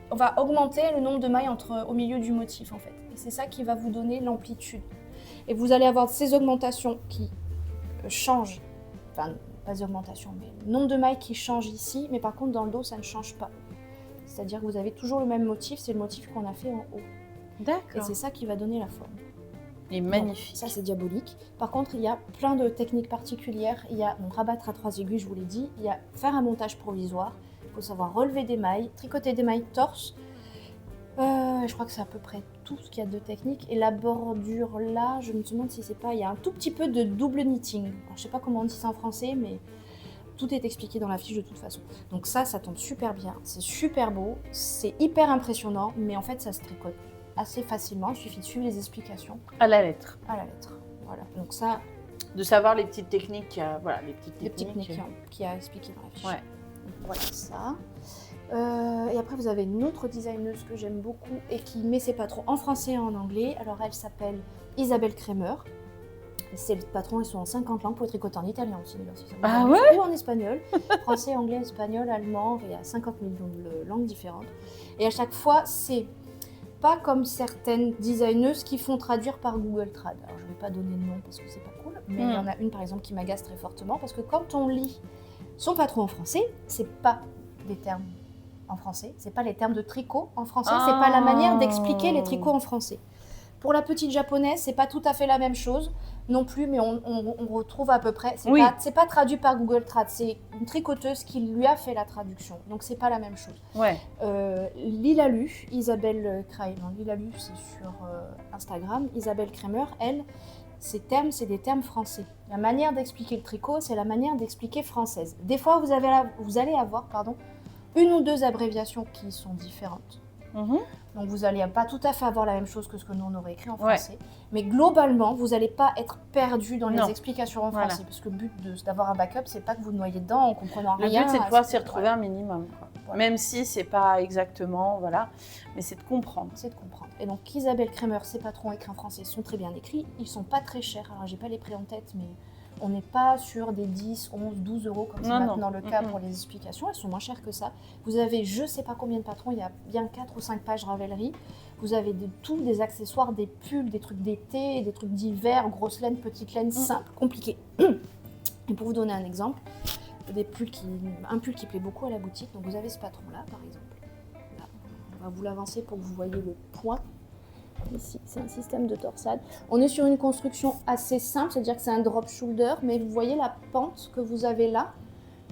on va augmenter le nombre de mailles au milieu du motif en fait. Et c'est ça qui va vous donner l'amplitude. Et vous allez avoir ces augmentations qui changent. Enfin, pas des augmentations, mais le nombre de mailles qui change ici. Mais par contre, dans le dos, ça ne change pas. C'est-à-dire que vous avez toujours le même motif. C'est le motif qu'on a fait en haut.
D'accord.
Et c'est ça qui va donner la forme.
Il est magnifique.
Bon, ça, c'est diabolique. Par contre, il y a plein de techniques particulières. Il y a donc rabattre à 3 aiguilles, je vous l'ai dit. Il y a faire un montage provisoire. Il faut savoir relever des mailles, tricoter des mailles torse. Je crois que c'est à peu près tout ce qu'il y a de technique. Et la bordure là, je me demande si c'est pas... Il y a un tout petit peu de double knitting. Alors, je sais pas comment on dit ça en français, mais tout est expliqué dans la fiche de toute façon. Donc ça tombe super bien. C'est super beau. C'est hyper impressionnant. Mais en fait, ça se tricote assez facilement, il suffit de suivre les explications.
À la lettre.
À la lettre, voilà. Donc ça...
De savoir les petites techniques, voilà, les petites
techniques qui a expliqué dans la fiche.
Ouais.
Donc, voilà ça. Et après, vous avez une autre designeuse que j'aime beaucoup et qui met ses patrons en français et en anglais. Alors, elle s'appelle Isabelle Kremer. Ses patrons, ils sont en 50 langues, pour tricoter en italien aussi.
Ah ouais?
Ou en espagnol. Français, anglais, espagnol, allemand. Il y a 50 millions de langues différentes. Et à chaque fois, c'est pas comme certaines designeuses qui font traduire par Google Trad. Alors, je ne vais pas donner de nom parce que c'est pas cool. Mais il y en a une, par exemple, qui m'agace très fortement parce que quand on lit son patron en français, c'est pas des termes en français. C'est pas les termes de tricot en français. C'est pas la manière d'expliquer les tricots en français. Pour la petite japonaise, c'est pas tout à fait la même chose non plus, mais on retrouve à peu près. C'est pas traduit par Google Trad, c'est une tricoteuse qui lui a fait la traduction. Donc c'est pas la même chose.
Ouais.
Lilalu, Isabelle Kremer, Lilalu c'est sur Instagram. Isabelle Kremer, elle, ces termes, c'est des termes français. La manière d'expliquer le tricot, c'est la manière d'expliquer française. Des fois, vous allez avoir une ou deux abréviations qui sont différentes. Donc vous n'allez pas tout à fait avoir la même chose que ce que nous on aurait écrit en français. Mais globalement, vous n'allez pas être perdu dans les explications en français. Parce que le but d'avoir un backup, c'est pas que vous noyez dedans en comprenant rien.
Le but, c'est de pouvoir s'y retrouver un minimum. Voilà. Même si c'est pas exactement, voilà. Mais c'est de comprendre.
C'est de comprendre. Et donc Isabelle Kremer, ses patrons écrits en français sont très bien écrits. Ils sont pas très chers. Alors j'ai pas les prix en tête, mais on n'est pas sur des 10, 11, 12 euros comme c'est maintenant le cas pour les explications. Elles sont moins chères que ça. Vous avez je ne sais pas combien de patrons, il y a bien 4 ou 5 pages Ravelry. Vous avez des accessoires, des pulls, des trucs d'été, des trucs d'hiver, grosse laine, petite laine, simple, compliqué. Et pour vous donner un exemple, un pull qui plaît beaucoup à la boutique, donc vous avez ce patron-là par exemple. Là, on va vous l'avancer pour que vous voyez le point. Ici, c'est un système de torsade. On est sur une construction assez simple, c'est-à-dire que c'est un drop shoulder, mais vous voyez la pente que vous avez là,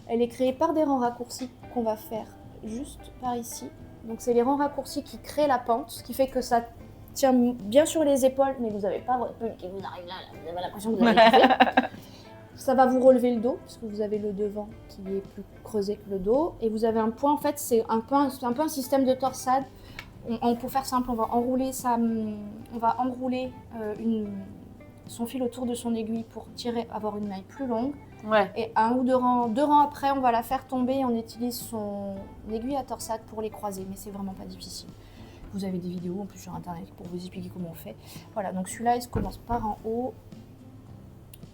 elle est créée par des rangs raccourcis qu'on va faire juste par ici. Donc c'est les rangs raccourcis qui créent la pente, ce qui fait que ça tient bien sur les épaules, mais vous n'avez pas votre pull qui vous arrive là, vous avez l'impression que vous allez kiffer. Ça va vous relever le dos, parce que vous avez le devant qui est plus creusé que le dos. Et vous avez un point, en fait, c'est un peu un système de torsade. Pour faire simple, on va enrouler, son fil autour de son aiguille pour avoir une maille plus longue.
Ouais.
Et un ou deux rangs après, on va la faire tomber et on utilise son aiguille à torsade pour les croiser. Mais c'est vraiment pas difficile. Vous avez des vidéos en plus sur internet pour vous expliquer comment on fait. Voilà, donc celui-là, il se commence par en haut.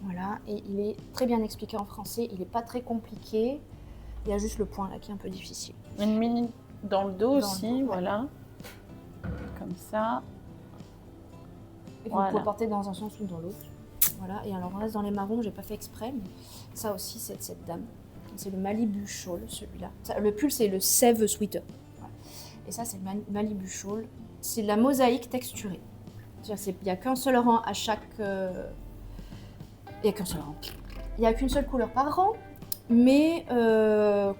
Voilà, et il est très bien expliqué en français. Il n'est pas très compliqué. Il y a juste le point là qui est un peu difficile.
Une mini dans le dos
Dans
aussi,
le dos,
voilà. Comme ça.
Et vous pouvez porter dans un sens ou dans l'autre. Voilà, et alors on reste dans les marrons, j'ai pas fait exprès, mais ça aussi c'est de cette dame. C'est le Malibu Shawl, celui-là. Le pull c'est le Save Sweater. Voilà. Et ça c'est le Malibu Shawl. C'est de la mosaïque texturée. C'est-à-dire il n'y a qu'un seul rang à chaque... Il n'y a qu'un seul rang. Il n'y a qu'une seule couleur par rang. Mais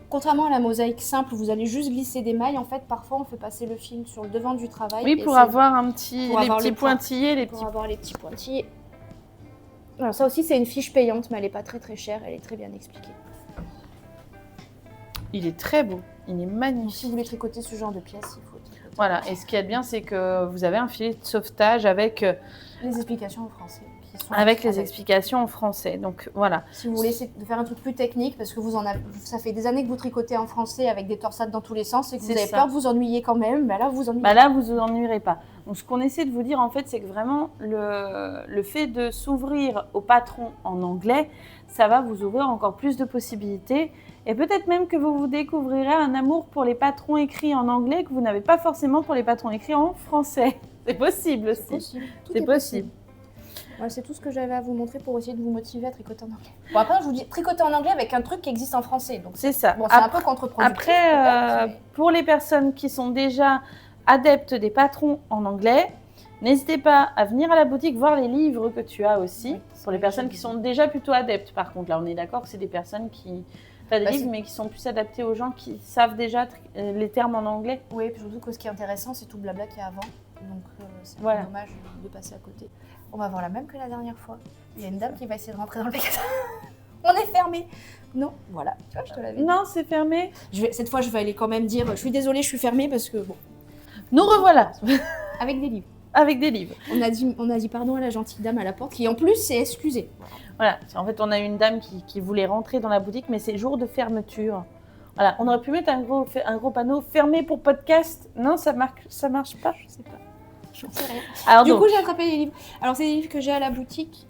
contrairement à la mosaïque simple, vous allez juste glisser des mailles. En fait, parfois, on fait passer le fil sur le devant du travail.
Oui, pour avoir les petits pointillés.
Pour avoir les petits pointillés. Alors, ça aussi, c'est une fiche payante, mais elle n'est pas très très chère. Elle est très bien expliquée.
Il est très beau. Il est magnifique.
Donc, si vous voulez tricoter ce genre de pièces, il faut tricoter.
Voilà, et ce qui est bien, c'est que vous avez un filet de sauvetage avec...
les explications en français.
Avec les explications en français, donc voilà.
Si vous voulez de faire un truc plus technique, parce que ça fait des années que vous tricotez en français avec des torsades dans tous les sens et que vous avez peur de vous ennuyer quand même, là vous vous ennuyez.
Là vous ennuierez pas. Donc ce qu'on essaie de vous dire en fait, c'est que vraiment le fait de s'ouvrir au patron en anglais, ça va vous ouvrir encore plus de possibilités et peut-être même que vous découvrirez un amour pour les patrons écrits en anglais que vous n'avez pas forcément pour les patrons écrits en français. C'est possible aussi. C'est possible.
Voilà, c'est tout ce que j'avais à vous montrer pour essayer de vous motiver à tricoter en anglais. Bon, après, je vous dis tricoter en anglais avec un truc qui existe en français. Donc
c'est ça.
Bon, c'est un peu contre-productif.
Après, pour les personnes qui sont déjà adeptes des patrons en anglais, n'hésitez pas à venir à la boutique voir les livres que tu as aussi. Oui, pour les personnes qui sont déjà plutôt adeptes, par contre. Là, on est d'accord que c'est des personnes qui... Pas des livres, mais qui sont plus adaptés aux gens qui savent déjà les termes en anglais.
Oui, et puis surtout que ce qui est intéressant, c'est tout le blabla qu'il y a avant. Donc, c'est dommage de passer à côté. On va voir la même que la dernière fois. Il y a une dame qui va essayer de rentrer dans le magasin. On est fermé. Non, voilà. Tu vois, je te l'avais dit.
Non, c'est fermé.
Cette fois, je vais aller quand même dire, je suis désolée, je suis fermée parce que bon.
Nous revoilà.
Avec des livres.
Avec des livres.
On a dit pardon à la gentille dame à la porte qui en plus s'est excusée.
Voilà. En fait, on a une dame qui voulait rentrer dans la boutique, mais c'est jour de fermeture. Voilà. On aurait pu mettre un gros panneau fermé pour podcast. Non, ça marche pas. Je sais pas.
Alors, du coup, j'ai attrapé les livres. Alors, c'est des livres que j'ai à la boutique.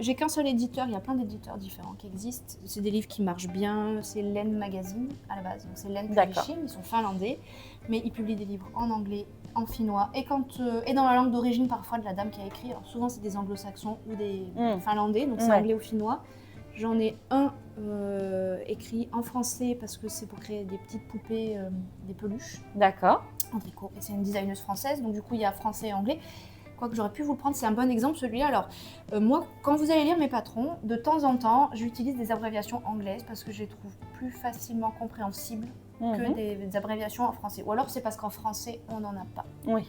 J'ai qu'un seul éditeur. Il y a plein d'éditeurs différents qui existent. C'est des livres qui marchent bien. C'est Len Magazine à la base. Donc, c'est Len Publishing. Ils sont finlandais. Mais ils publient des livres en anglais, en finnois. Et dans la langue d'origine, parfois, de la dame qui a écrit. Alors, souvent, c'est des anglo-saxons ou des finlandais. Donc, c'est anglais ou finnois. J'en ai un écrit en français parce que c'est pour créer des petites poupées, des peluches.
D'accord.
En tricot. Et c'est une designeuse française, donc du coup il y a français et anglais. Quoique j'aurais pu vous le prendre, c'est un bon exemple celui-là. Alors moi, quand vous allez lire mes patrons, de temps en temps, j'utilise des abréviations anglaises parce que je les trouve plus facilement compréhensibles que des abréviations en français. Ou alors c'est parce qu'en français, on n'en a pas.
Oui.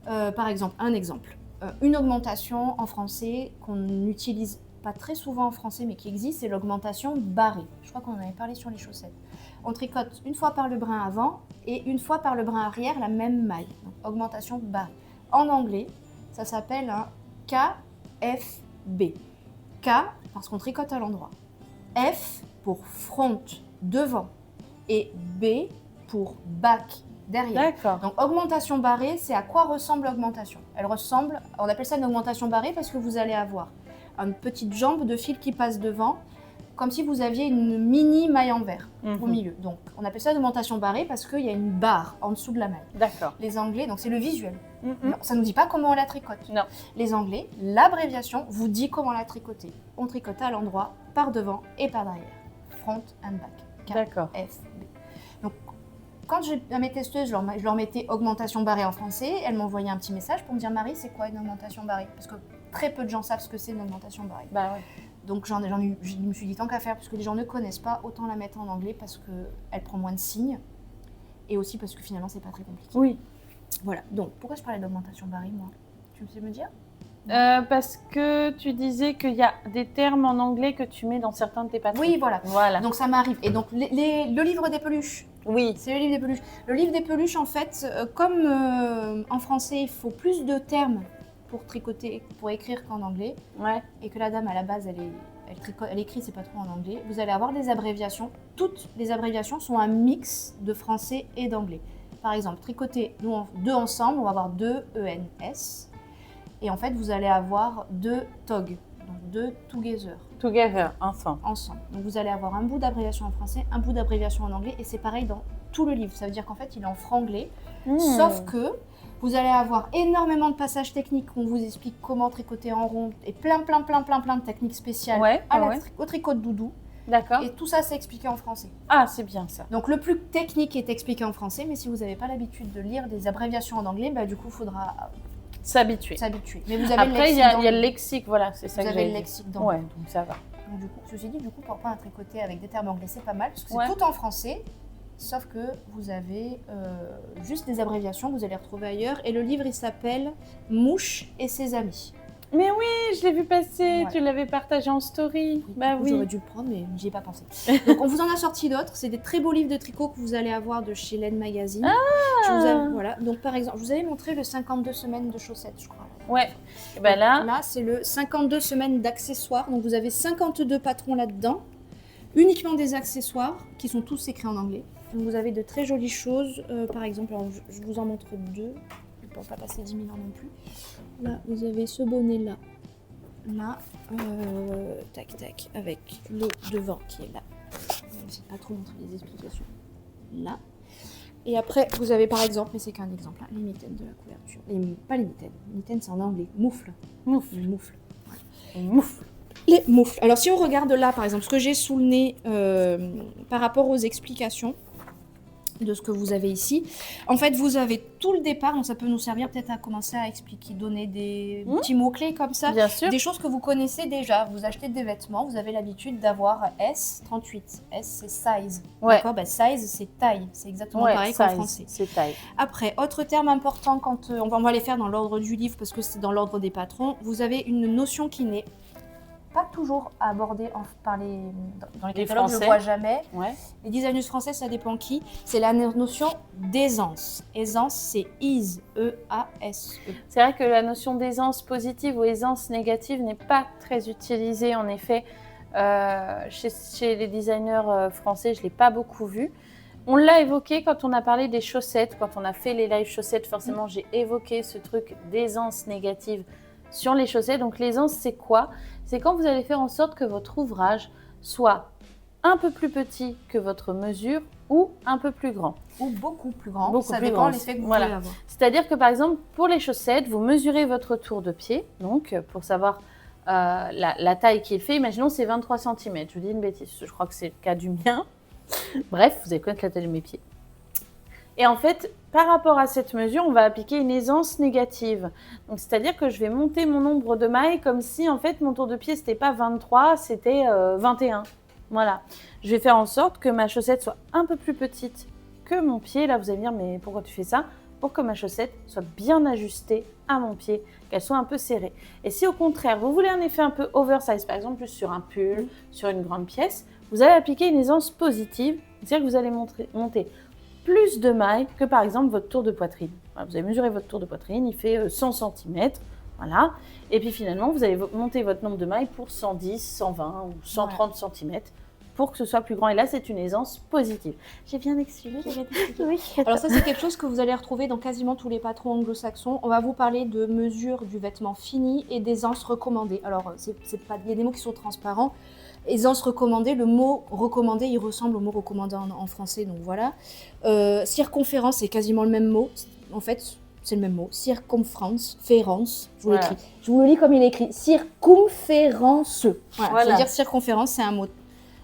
Par exemple, une augmentation en français qu'on n'utilise pas très souvent en français, mais qui existe, c'est l'augmentation barrée. Je crois qu'on en avait parlé sur les chaussettes. On tricote une fois par le brin avant et une fois par le brin arrière la même maille. Donc, augmentation barrée. En anglais, ça s'appelle un KFB. K, parce qu'on tricote à l'endroit. F pour front, devant. Et B pour back, derrière.
D'accord.
Donc, augmentation barrée, c'est à quoi ressemble l'augmentation? On appelle ça une augmentation barrée parce que vous allez avoir une petite jambe de fil qui passe devant, comme si vous aviez une mini maille en verre au milieu. Donc, on appelle ça une augmentation barrée parce qu'il y a une barre en dessous de la maille.
D'accord.
Les Anglais, donc c'est le visuel. Non, ça ne nous dit pas comment on la tricote.
Non.
Les Anglais, l'abréviation vous dit comment la tricoter. On tricote à l'endroit, par devant et par derrière. Front and back.
D'accord.
KFB. Donc, quand à mes testeuses, je leur mettais augmentation barrée en français, elles m'envoyaient un petit message pour me dire « Marie, c'est quoi une augmentation barrée ?» Parce que très peu de gens savent ce que c'est une augmentation barrée.
Bah ouais.
Donc je me suis dit tant qu'à faire, puisque les gens ne connaissent pas, autant la mettre en anglais parce qu'elle prend moins de signes et aussi parce que finalement, c'est pas très compliqué.
Oui.
Voilà. Donc, pourquoi je parlais d'augmentation Barry, moi? Tu sais me dire?
Parce que tu disais qu'il y a des termes en anglais que tu mets dans certains de tes patrons.
Oui, voilà.
Voilà.
Donc, ça m'arrive. Et donc, le livre des peluches.
Oui.
C'est le livre des peluches. Le livre des peluches, en fait, comme en français, il faut plus de termes pour tricoter, pour écrire qu'en anglais,
Ouais.
et que la dame, à la base, elle écrit ses patrons en anglais, vous allez avoir des abréviations. Toutes les abréviations sont un mix de français et d'anglais. Par exemple, tricoter, nous, deux ensemble, on va avoir 2 ENS. Et en fait, vous allez avoir 2 TOG, donc 2 together.
Together, ensemble.
Donc vous allez avoir un bout d'abréviation en français, un bout d'abréviation en anglais, et c'est pareil dans tout le livre. Ça veut dire qu'en fait, il est en franglais, sauf que vous allez avoir énormément de passages techniques où on vous explique comment tricoter en rond, et plein de techniques spéciales au tricot de doudou.
D'accord.
Et tout ça, c'est expliqué en français.
Ah, c'est bien ça.
Donc le plus technique est expliqué en français, mais si vous n'avez pas l'habitude de lire des abréviations en anglais, bah, du coup, il faudra
s'habituer.
Mais vous avez
Après, il y a le lexique, voilà, c'est ça
vous
que
avez
j'ai.
le lexique dans
Ouais, donc ça va.
Donc, du coup, ceci dit, pour apprendre à tricoter avec des termes anglais, c'est pas mal, parce que c'est
Ouais.
tout en français, sauf que vous avez juste des abréviations que vous allez retrouver ailleurs. Et le livre, il s'appelle Mouche et ses amis.
Mais oui, je l'ai vu passer,
Ouais.
tu l'avais partagé en story. Bah oui.
J'aurais dû le prendre, mais j'y ai pas pensé. Donc, on vous en a sorti d'autres. C'est des très beaux livres de tricot que vous allez avoir de chez Laine Magazine. Voilà. Donc, par exemple, je vous avais montré le 52 semaines de chaussettes, je crois.
Ouais. Et ben là,
Là, c'est le 52 semaines d'accessoires. Donc, vous avez 52 patrons là-dedans. Uniquement des accessoires qui sont tous écrits en anglais. Donc, vous avez de très jolies choses. Par exemple, alors, je vous en montre 2. Je ne peux pas passer 10 000 ans non plus. Là, vous avez ce bonnet-là. Là, tac, avec le devant qui est là. Je vais essayer de pas trop montrer les explications. Là. Et après, vous avez par exemple, mais c'est qu'un exemple, hein, les mitaines de la couverture. Pas les mitaines. Les mitaines, c'est en anglais. Moufle.
moufle.
Les moufles.
Moufle.
Les moufles. Alors, si on regarde là, par exemple, ce que j'ai sous le nez par rapport aux explications de ce que vous avez ici, en fait, vous avez tout le départ, donc ça peut nous servir peut-être à commencer à expliquer, donner des petits mots-clés comme ça.
Bien sûr.
Des choses que vous connaissez déjà. Vous achetez des vêtements, vous avez l'habitude d'avoir S, 38. S, c'est size.
Ouais.
D'accord, size, c'est taille. C'est exactement
Ouais,
pareil qu'en
size,
français.
c'est taille.
Après, autre terme important, quand on va les faire dans l'ordre du livre parce que c'est dans l'ordre des patrons, vous avez une notion qui n'est pas toujours abordée dans les catalogues, je ne le vois jamais.
Ouais.
Les designers français, ça dépend qui. C'est la notion d'aisance. Aisance, c'est ease, E-A-S-E.
C'est vrai que la notion d'aisance positive ou aisance négative n'est pas très utilisée en effet chez les designers français. Je ne l'ai pas beaucoup vu. On l'a évoqué quand on a parlé des chaussettes, quand on a fait les live chaussettes, forcément j'ai évoqué ce truc d'aisance négative sur les chaussettes. Donc l'aisance, c'est quoi? C'est quand vous allez faire en sorte que votre ouvrage soit un peu plus petit que votre mesure ou un peu plus grand.
Ou beaucoup plus grand.
Beaucoup
ça
plus
dépend
grand.
l'effet que vous
Voilà.
voulez avoir.
C'est-à-dire que par exemple, pour les chaussettes, vous mesurez votre tour de pied, donc pour savoir la taille qu'il fait. Imaginons c'est 23 cm. Je vous dis une bêtise, je crois que c'est le cas du mien. Bref, vous allez connaître la taille de mes pieds. Et en fait, par rapport à cette mesure, on va appliquer une aisance négative. Donc, c'est-à-dire que je vais monter mon nombre de mailles comme si, en fait, mon tour de pied, c'était pas 23, c'était 21. Voilà. Je vais faire en sorte que ma chaussette soit un peu plus petite que mon pied. Là, vous allez me dire, mais pourquoi tu fais ça? Pour que ma chaussette soit bien ajustée à mon pied, qu'elle soit un peu serrée. Et si, au contraire, vous voulez un effet un peu oversize, par exemple, juste sur un pull, sur une grande pièce, vous allez appliquer une aisance positive, c'est-à-dire que vous allez monter plus de mailles que par exemple votre tour de poitrine. Voilà, vous avez mesuré votre tour de poitrine, il fait 100 cm, voilà. Et puis finalement, vous allez monter votre nombre de mailles pour 110, 120 ou 130 cm pour que ce soit plus grand. Et là, c'est une aisance positive. J'ai bien expliqué. Oui.
Alors ça, c'est quelque chose que vous allez retrouver dans quasiment tous les patrons anglo-saxons. On va vous parler de mesure du vêtement fini et d'aisance recommandée. Alors, il y a des mots qui sont transparents. Aisance recommandée, le mot recommandé, il ressemble au mot recommandé en français, donc voilà. Circonférence, c'est quasiment le même mot. En fait, c'est le même mot. Circonférence, je vous l'écris. Je vous le lis comme il est écrit. Circonférence. Voilà. C'est-à-dire circonférence, c'est un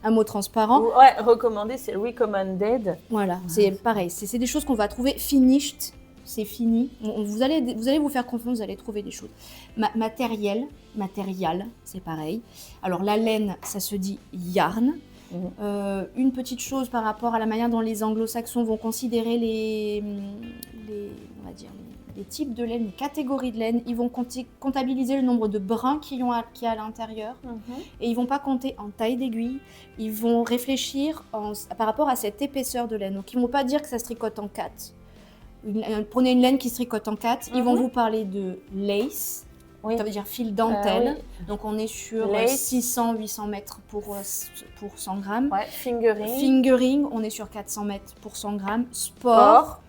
mot transparent.
Ouais, recommandé, c'est recommended.
Voilà, c'est pareil. C'est des choses qu'on va trouver finished. C'est fini. Vous allez vous faire confiance, vous allez trouver des choses. Matériel, c'est pareil. Alors la laine, ça se dit yarn. Une petite chose par rapport à la manière dont les anglo-saxons vont considérer on va dire, les types de laine, les catégories de laine. Ils vont comptabiliser le nombre de brins qu'il y a à l'intérieur. Et ils ne vont pas compter en taille d'aiguille. Ils vont réfléchir par rapport à cette épaisseur de laine. Donc, ils ne vont pas dire que ça se tricote en 4. Prenez une laine qui se tricote en 4. Ils vont vous parler de lace. Ça veut dire fil dentelle. Donc, on est sur 600-800 mètres pour 100 grammes. Fingering, on est sur 400 mètres pour 100 grammes. Sport,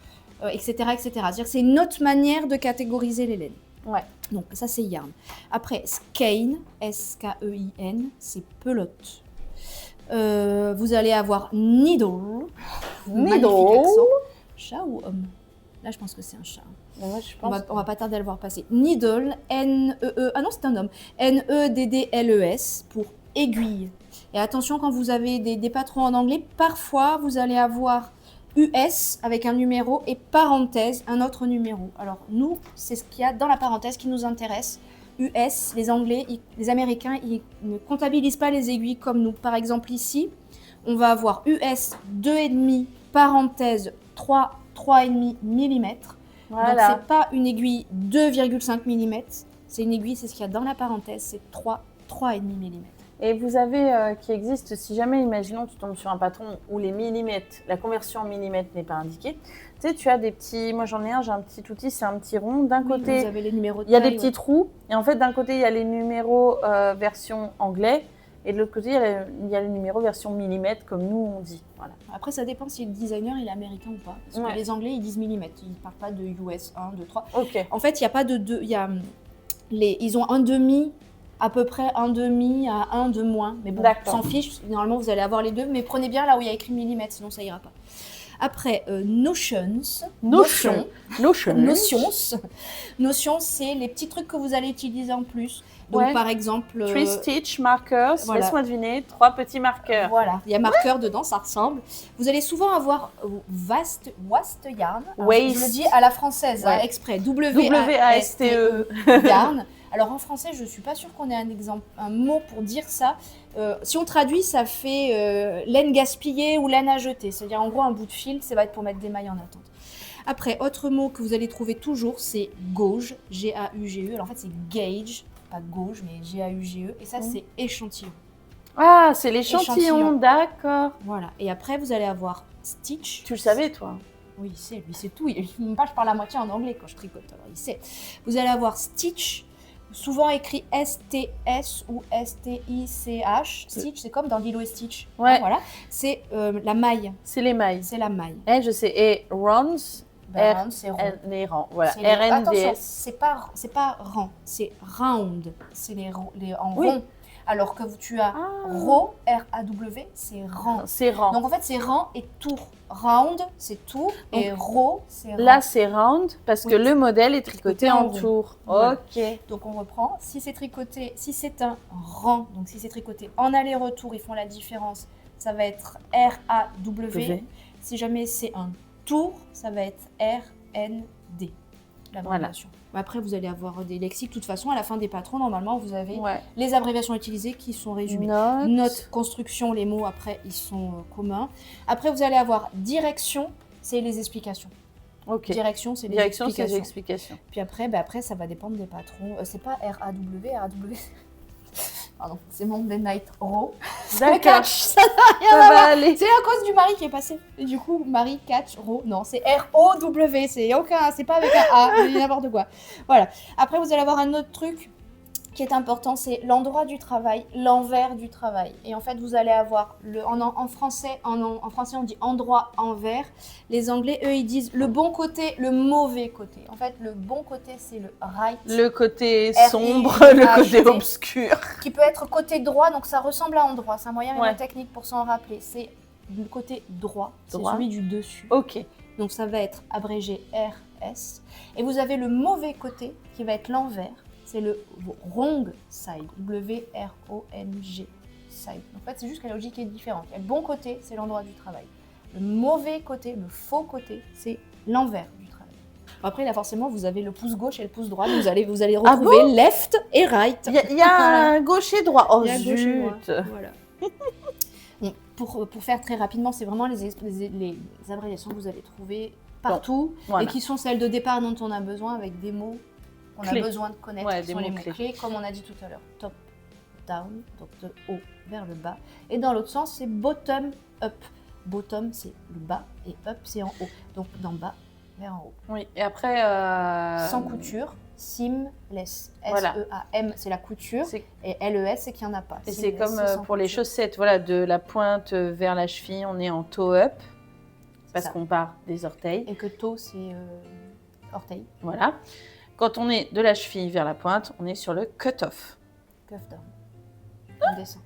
etc. C'est-à-dire que c'est une autre manière de catégoriser les laines. Donc, ça, c'est yarn. Après, skein, S-K-E-I-N, c'est pelote. Vous allez avoir needle. Magnifique accent. Chat ou homme? Là, je pense que c'est un chat. On va pas tarder à le voir passer. Needle, N-E-E... Ah non, c'est un homme. N-E-D-D-L-E-S pour aiguille. Et attention, quand vous avez des patrons en anglais, parfois, vous allez avoir US avec un numéro et parenthèse, un autre numéro. Alors, nous, c'est ce qu'il y a dans la parenthèse qui nous intéresse. US, les Anglais, les Américains, ils ne comptabilisent pas les aiguilles comme nous. Par exemple, ici, on va avoir US 2,5, parenthèse 3,5 mm. Donc, c'est pas une aiguille 2,5 mm, c'est une aiguille, c'est ce qu'il y a dans la parenthèse, c'est 3,5 mm.
Et vous avez, qui existe, si jamais, imaginons, tu tombes sur un patron où les millimètres, la conversion en millimètres n'est pas indiquée, tu sais, tu as des petits, moi j'en ai un, j'ai un petit outil, c'est un petit rond, d'un côté,
vous avez les numéros de
il y a des petits trous, et en fait, d'un côté, il y a les numéros version anglais, et de l'autre côté, il y a les numéros version millimètres, comme nous on dit. Voilà.
Après, ça dépend si le designer il est américain ou pas. Parce que les Anglais, ils disent millimètres. Ils ne parlent pas de US 1, 2, 3. En fait, il n'y a pas de 2. Ils ont un demi, à peu près un demi à un de moins. Mais bon, on s'en fiche. Normalement, vous allez avoir les deux. Mais prenez bien là où il y a écrit millimètres, sinon ça ira pas. Après, notions, c'est les petits trucs que vous allez utiliser en plus. Donc, par exemple...
3 stitch markers, laisse-moi deviner, 3 petits marqueurs.
Voilà, il y a marqueur dedans, ça ressemble. Vous allez souvent avoir waste yarn. Je le dis à la française, exprès. W-A-S-T-E yarn. Alors en français, je ne suis pas sûre qu'on ait un mot pour dire ça. Si on traduit, ça fait laine gaspillée ou laine à jeter. C'est-à-dire en gros un bout de fil, ça va être pour mettre des mailles en attente. Après, autre mot que vous allez trouver toujours, c'est gauge, G-A-U-G-E. Alors en fait, c'est gauge, pas gauge, mais G-A-U-G-E. Et ça, c'est échantillon.
Ah, c'est l'échantillon, d'accord.
Voilà. Et après, vous allez avoir stitch.
Tu le savais, toi?
Oui, il sait, lui, c'est tout. Même pas, je parle la moitié en anglais quand je tricote. Alors, il sait. Vous allez avoir stitch. Souvent écrit S-T-S ou S-T-I-C-H. Stitch, c'est comme dans Lilo et Stitch. Voilà. C'est la maille.
C'est les mailles.
C'est la maille.
Je sais. Et runs,
round, c'est rond.
Les rangs. Voilà.
Attention, c'est pas rang, c'est round. C'est les en rond. Alors que tu as RAW, R-A-W, c'est rang.
C'est rang.
Donc en fait, c'est rang et tour. Round, c'est tour, et RAW, c'est rang.
Là, c'est round parce que le modèle est tricoté en tour.
Voilà. Donc on reprend. Si c'est tricoté, si c'est un rang, donc si c'est tricoté en aller-retour, ils font la différence. Ça va être R-A-W. Si jamais c'est un tour, ça va être R-N-D. L'abréviation. Après, vous allez avoir des lexiques. De toute façon, à la fin des patrons, normalement, vous avez les abréviations utilisées qui sont résumées. Note, construction, les mots, après, ils sont communs. Après, vous allez avoir direction, c'est les explications. Direction, c'est les explications. Puis après, ça va dépendre des patrons. C'est pas R-A-W, R-A-W. Pardon, c'est mon Monday Night Raw.
D'accord.
Ça n'a rien à voir. C'est à cause du Marie qui est passé. Et du coup, Marie catch Raw. Non, c'est R-O-W. C'est pas avec un A, c'est n'importe quoi. Voilà. Après, vous allez avoir un autre truc qui est important, c'est l'endroit du travail, l'envers du travail. Et en fait, vous allez avoir, en français, on dit endroit, envers. Les Anglais, eux, ils disent le bon côté, le mauvais côté. En fait, le bon côté, c'est le right.
Le côté sombre, le côté obscur.
Qui peut être côté droit, donc ça ressemble à endroit. C'est un moyen et une technique pour s'en rappeler. C'est le côté droit, c'est celui du dessus. Donc ça va être abrégé RS. Et vous avez le mauvais côté, qui va être l'envers. C'est le wrong side, W-R-O-N-G side. En fait, c'est juste que la logique est différente. Le bon côté, c'est l'endroit du travail. Le mauvais côté, le faux côté, c'est l'envers du travail. Après, là, forcément, vous avez le pouce gauche et le pouce droit. Vous allez retrouver left et right.
Il y a un gauche et droit. Oh, zut.
Voilà. pour faire très rapidement, c'est vraiment les abréviations que vous allez trouver partout
voilà.
et qui sont celles de départ dont on a besoin avec des mots qu'on a besoin de connaître, qui sont les mots-clés, comme on a dit tout à l'heure. Top, down, donc de haut vers le bas. Et dans l'autre sens, c'est bottom, up. Bottom, c'est le bas et up, c'est en haut. Donc d'en bas vers en haut.
Oui, et après...
Sans couture, seamless.
Voilà.
S-E-A-M, c'est la couture. Et L-E-S, c'est qu'il n'y en a pas.
Et c'est comme pour les chaussettes, voilà, de la pointe vers la cheville, on est en toe up, parce qu'on part des orteils.
Et que toe, c'est orteil.
Voilà. Quand on est de la cheville vers la pointe, on est sur le cut-off.
Cuff down. On descend.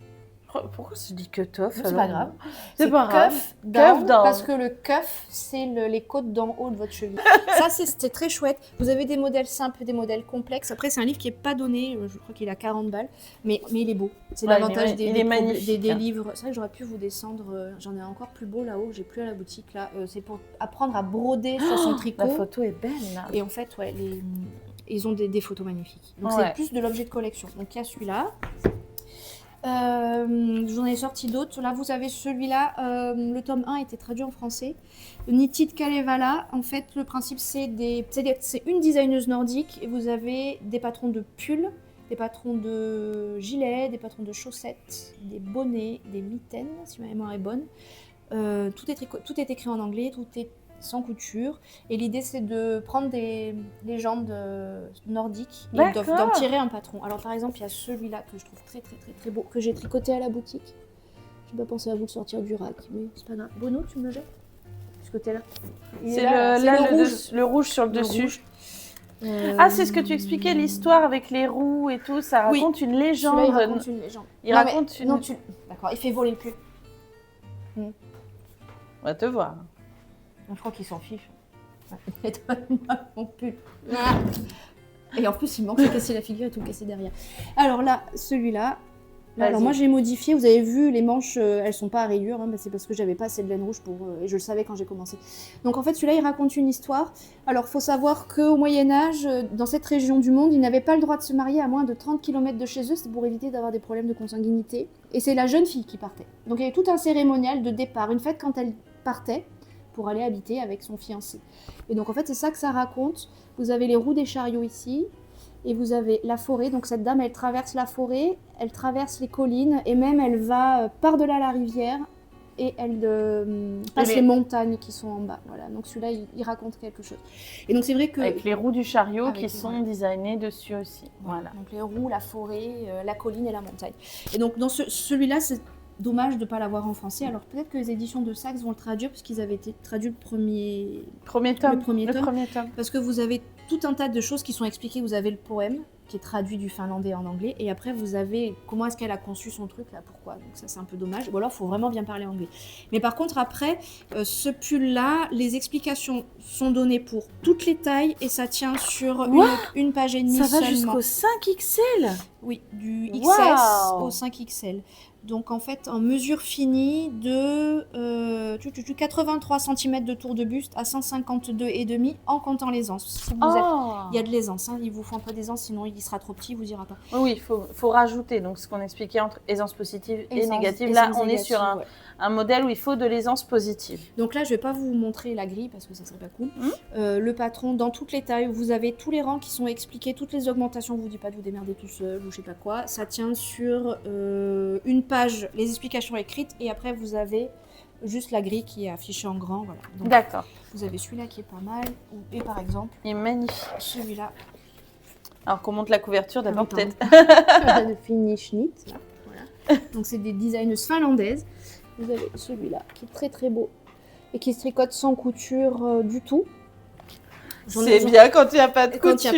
Pourquoi je dis cut-off?
C'est pas grave.
C'est pas grave.
Cuff down, parce que le cuff, c'est les côtes d'en haut de votre cheville. Ça, c'est très chouette. Vous avez des modèles simples, des modèles complexes. Après, c'est un livre qui n'est pas donné. Je crois qu'il a 40 balles. Mais il est beau. C'est l'avantage des livres. Ça, j'aurais pu vous descendre. J'en ai encore plus beau là-haut. J'ai plus à la boutique. Là, c'est pour apprendre à broder sur son tricot.
La photo est belle, là.
Et en fait, ouais, ils ont des photos magnifiques. Donc, c'est plus de l'objet de collection. Donc, il y a celui-là. J'en ai sorti d'autres. Là, vous avez celui-là. Le tome 1 a été traduit en français. Knitted Kalevala. En fait, le principe, c'est une designeuse nordique. Et vous avez des patrons de pulls, des patrons de gilets, des patrons de chaussettes, des bonnets, des mitaines, si ma mémoire est bonne. Tout est écrit en anglais, tout est sans couture. Et l'idée, c'est de prendre des légendes nordiques et d'en tirer un patron. Alors, par exemple, il y a celui-là que je trouve très, très, très, très beau, que j'ai tricoté à la boutique. Je n'ai pas pensé à vous le sortir du rack, mais c'est pas grave. Bono, tu me le jettes? Ce côté-là.
C'est le rouge sur le dessus. Ah, c'est ce que tu expliquais, l'histoire avec les roues et tout. Ça raconte une légende.
Il raconte une légende. D'accord, il fait voler le pull.
On va te voir.
Je crois qu'il s'en fiche. Et mon pull. Et en plus, il manque de casser la figure et tout casser derrière. Alors là, celui-là. Alors moi, j'ai modifié. Vous avez vu, les manches, elles sont pas à rayures. Hein, c'est parce que j'avais pas assez de laine rouge et je le savais quand j'ai commencé. Donc en fait, celui-là, il raconte une histoire. Alors, faut savoir qu'au Moyen-Âge, dans cette région du monde, ils n'avaient pas le droit de se marier à moins de 30 km de chez eux. C'est pour éviter d'avoir des problèmes de consanguinité. Et c'est la jeune fille qui partait. Donc il y avait tout un cérémonial de départ. Une fête quand elle partait, pour aller habiter avec son fiancé. Et donc en fait c'est ça que ça raconte. Vous avez les roues des chariots ici, et vous avez la forêt. Donc cette dame, elle traverse la forêt, elle traverse les collines, et même elle va par-delà la rivière, et elle passe les montagnes qui sont en bas. Voilà, donc celui-là, il raconte quelque chose. Et donc c'est vrai que...
Avec les roues du chariot qui sont designées dessus aussi.
Voilà. Donc les roues, la forêt, la colline et la montagne. Et donc dans celui-là, c'est dommage de ne pas l'avoir en français. Alors peut-être que les éditions de Saxe vont le traduire parce qu'ils avaient été traduits le premier tome. Parce que vous avez tout un tas de choses qui sont expliquées. Vous avez le poème qui est traduit du finlandais en anglais et après vous avez comment est-ce qu'elle a conçu son truc là, pourquoi. Donc ça c'est un peu dommage. Ou alors il faut vraiment bien parler anglais. Mais par contre après, ce pull là, les explications sont données pour toutes les tailles et ça tient sur une page et demie
seulement. Ça va jusqu'au 5XL.
Oui, du XS au 5XL. Donc en fait, en mesure finie de 83 cm de tour de buste à 152,5 en comptant l'aisance. Il y a de l'aisance, hein. Il vous faut un peu d'aisance, sinon il sera trop petit, il vous ira pas.
Oui, il faut rajouter. Donc ce qu'on expliquait entre aisance positive et négative. Là, on est sur un modèle où il faut de l'aisance positive.
Donc là, je vais pas vous montrer la grille parce que ça serait pas cool. Le patron, dans toutes les tailles, vous avez tous les rangs qui sont expliqués, toutes les augmentations, vous dit pas de vous démerder tout seul ou je sais pas quoi. Ça tient sur une page, les explications écrites, et après vous avez juste la grille qui est affichée en grand. Voilà.
D'accord.
Vous avez celui-là qui est pas mal, et par exemple,
il est magnifique.
Celui-là.
Alors qu'on monte la couverture d'abord peut-être.
De Finish Knit. Là. Voilà. Donc c'est des designers finlandaises. Vous avez celui-là qui est très très beau et qui se tricote sans couture du tout.
C'est bien quand il n'y a pas de couture.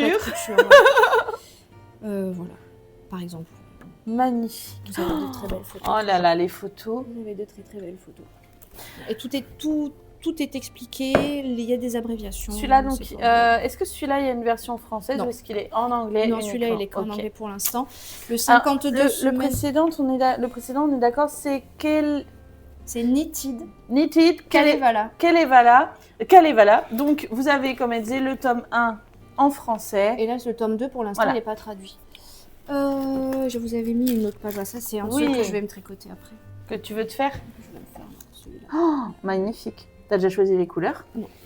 Voilà, par exemple.
Magnifique.
Vous avez de très belles photos.
Oh là là, les photos.
Vous avez de très très belles photos. Et tout est expliqué, il y a des abréviations.
Celui-là, donc, est-ce que celui-là, il y a une version française ou est-ce qu'il est en anglais?
Non, celui-là, il est qu'en anglais pour l'instant. Le 52
semaines... Le précédent, on est d'accord, c'est quel...
C'est Knitted
Kalevala. Donc, vous avez, comme elle disait, le tome 1 en français.
Et là, le tome 2, pour l'instant, il n'est pas traduit. Je vous avais mis une autre page. Ça, c'est un truc que je vais me tricoter après.
Que tu veux te faire?
Je vais me celui-là.
Oh, magnifique. T'as déjà choisi les couleurs?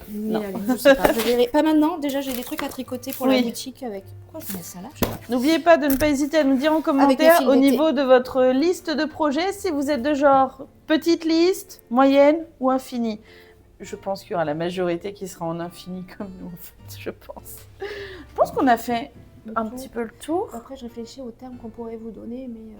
Mais allez, je sais pas, je verrai. Pas maintenant, déjà j'ai des trucs à tricoter pour la
Oui.
boutique avec... Pourquoi je mets ça là?
N'oubliez pas de ne pas hésiter à nous dire en commentaire
fils
au
d'été.
niveau de votre liste de projets si vous êtes de genre petite liste, moyenne ou infinie. Je pense qu'il y aura la majorité qui sera en infini comme nous en fait, je pense. Je pense qu'on a fait un petit peu le tour.
Après, je réfléchis aux termes qu'on pourrait vous donner, mais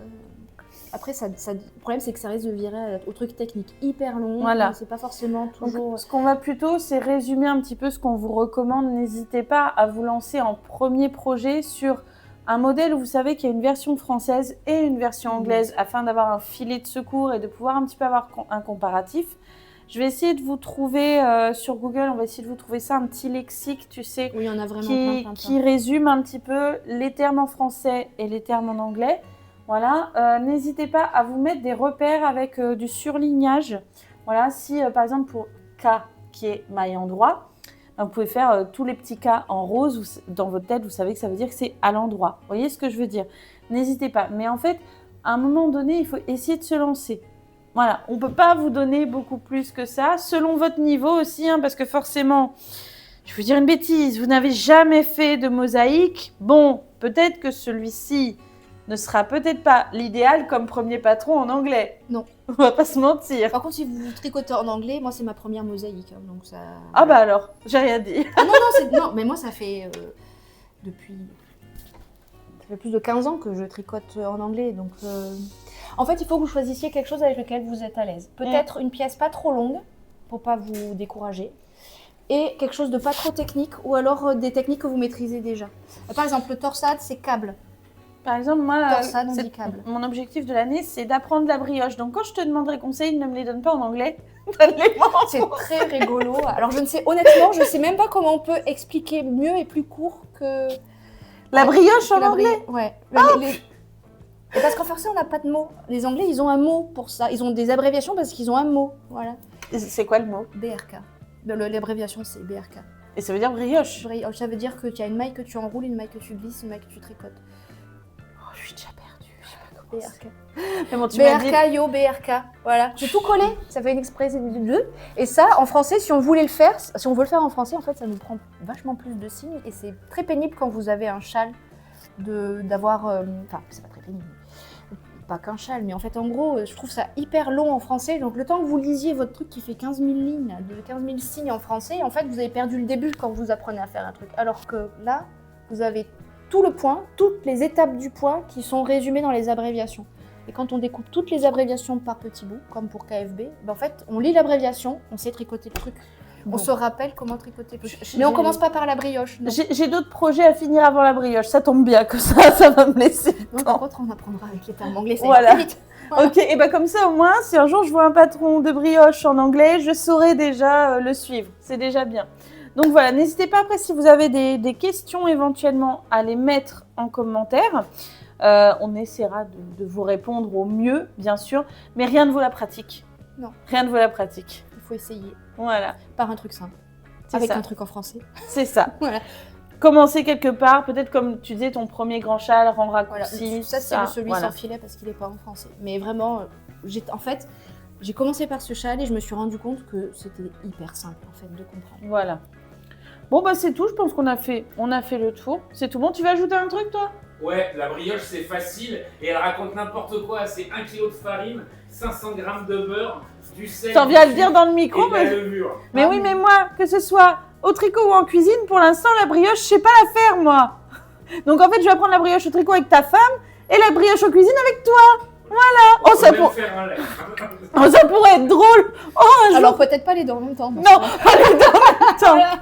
après, le problème, c'est que ça risque de virer au truc technique hyper long.
Voilà.
C'est pas forcément toujours.
Donc, ce qu'on va plutôt, c'est résumer un petit peu ce qu'on vous recommande. N'hésitez pas à vous lancer en premier projet sur un modèle où vous savez qu'il y a une version française et une version anglaise afin d'avoir un filet de secours et de pouvoir un petit peu avoir un comparatif. Je vais essayer de vous trouver sur Google, on va essayer de vous trouver ça, un petit lexique, tu sais,
Oui, il y en a vraiment plein.
qui résume un petit peu les termes en français et les termes en anglais. Voilà, n'hésitez pas à vous mettre des repères avec du surlignage. Voilà, si par exemple pour K qui est maille endroit, vous pouvez faire tous les petits K en rose. Dans votre tête, vous savez que ça veut dire que c'est à l'endroit. Vous voyez ce que je veux dire? N'hésitez pas. Mais en fait, à un moment donné, il faut essayer de se lancer. Voilà, on ne peut pas vous donner beaucoup plus que ça, selon votre niveau aussi, hein, parce que forcément, je vais vous dire une bêtise, vous n'avez jamais fait de mosaïque. Bon, peut-être que celui-ci ne sera peut-être pas l'idéal comme premier patron en anglais.
Non.
On va pas se mentir.
Par contre, si vous tricotez en anglais, moi, c'est ma première mosaïque. Hein, donc ça...
Ah bah alors, j'ai rien dit.
Ah non, mais moi, ça fait depuis... Ça fait plus de 15 ans que je tricote en anglais, donc... En fait, il faut que vous choisissiez quelque chose avec lequel vous êtes à l'aise. Peut-être une pièce pas trop longue, pour pas vous décourager, et quelque chose de pas trop technique, ou alors des techniques que vous maîtrisez déjà. Par exemple, le torsade, c'est câble.
Par exemple, moi,
Torsade, on dit câble.
mon objectif de l'année, c'est d'apprendre la brioche. Donc quand je te demanderai conseil, ne me les donne pas en anglais. Donne-les-moi en
C'est très rigolo. Alors, je ne sais, honnêtement, je sais même pas comment on peut expliquer mieux et plus court que...
La brioche en
la
anglais?
Ouais. Et parce qu'en français, on n'a pas de mot. Les Anglais, ils ont un mot pour ça. Ils ont des abréviations parce qu'ils ont un mot. Voilà.
C'est quoi le mot?
BRK. L'abréviation, c'est BRK.
Et ça veut dire brioche.
Brioche, ça veut dire que tu as une maille que tu enroules, une maille que tu glisses, une maille que tu tricotes.
Oh, je suis déjà perdue. Je sais pas comment
BRK.
Mais bon, tu m'as dit...
BRK, yo, BRK. Voilà. J'ai tout collé. Ça fait une expression de deux. Et ça, en français, si on voulait le faire, si on veut le faire en français, en fait, ça nous prend vachement plus de signes. Et c'est très pénible quand vous avez un châle d'avoir... Enfin, c'est pas très pénible. Pas qu'un châle, mais en fait, en gros, je trouve ça hyper long en français. Donc, le temps que vous lisiez votre truc qui fait 15 000 lignes, de 15 000 signes en français, en fait, vous avez perdu le début quand vous apprenez à faire un truc. Alors que là, vous avez tout le point, toutes les étapes du point qui sont résumées dans les abréviations. Et quand on découpe toutes les abréviations par petits bouts, comme pour KFB, ben en fait, on lit l'abréviation, on sait tricoter le truc. Bon. On se rappelle comment tricoter le truc. Mais on commence pas par la brioche.
J'ai d'autres projets à finir avant la brioche. Ça tombe bien que ça va me laisser le
non,
temps.
par contre, on apprendra avec les termes anglais, ça
voilà.
ira vite. Voilà.
Ok, et ben comme ça au moins, si un jour je vois un patron de brioche en anglais, je saurai déjà le suivre. C'est déjà bien. Donc voilà, n'hésitez pas après si vous avez des questions éventuellement à les mettre en commentaire. On essaiera de vous répondre au mieux, bien sûr, mais rien ne vaut la pratique.
Non.
Rien ne vaut la pratique.
Il faut essayer.
Voilà.
Par un truc simple.
C'est
Avec
ça.
un truc en français.
C'est ça.
Voilà.
Commencer quelque part, peut-être comme tu disais, ton premier grand châle, rang raccourci.
Voilà. Ça, c'est celui sans filet parce qu'il n'est pas en français. Mais vraiment, j'ai commencé par ce châle et je me suis rendu compte que c'était hyper simple en fait de comprendre.
Voilà. Bon bah c'est tout, je pense qu'on a fait le tour. C'est tout bon, tu veux ajouter un truc toi?
Ouais, la brioche c'est facile et elle raconte n'importe quoi. C'est 1 kg de farine, 500 g de beurre, du sel.
T'en viens à le dire dans le micro,
et de la levure.
Mais oui, mais moi, que ce soit au tricot ou en cuisine, pour l'instant la brioche, je sais pas la faire moi. Donc en fait, je vais apprendre la brioche au tricot avec ta femme et la brioche en cuisine avec toi. Voilà.
On
ça pourrait être drôle. Oh,
alors peut-être pas les deux en même temps.
Non, pas les deux en même temps. Voilà.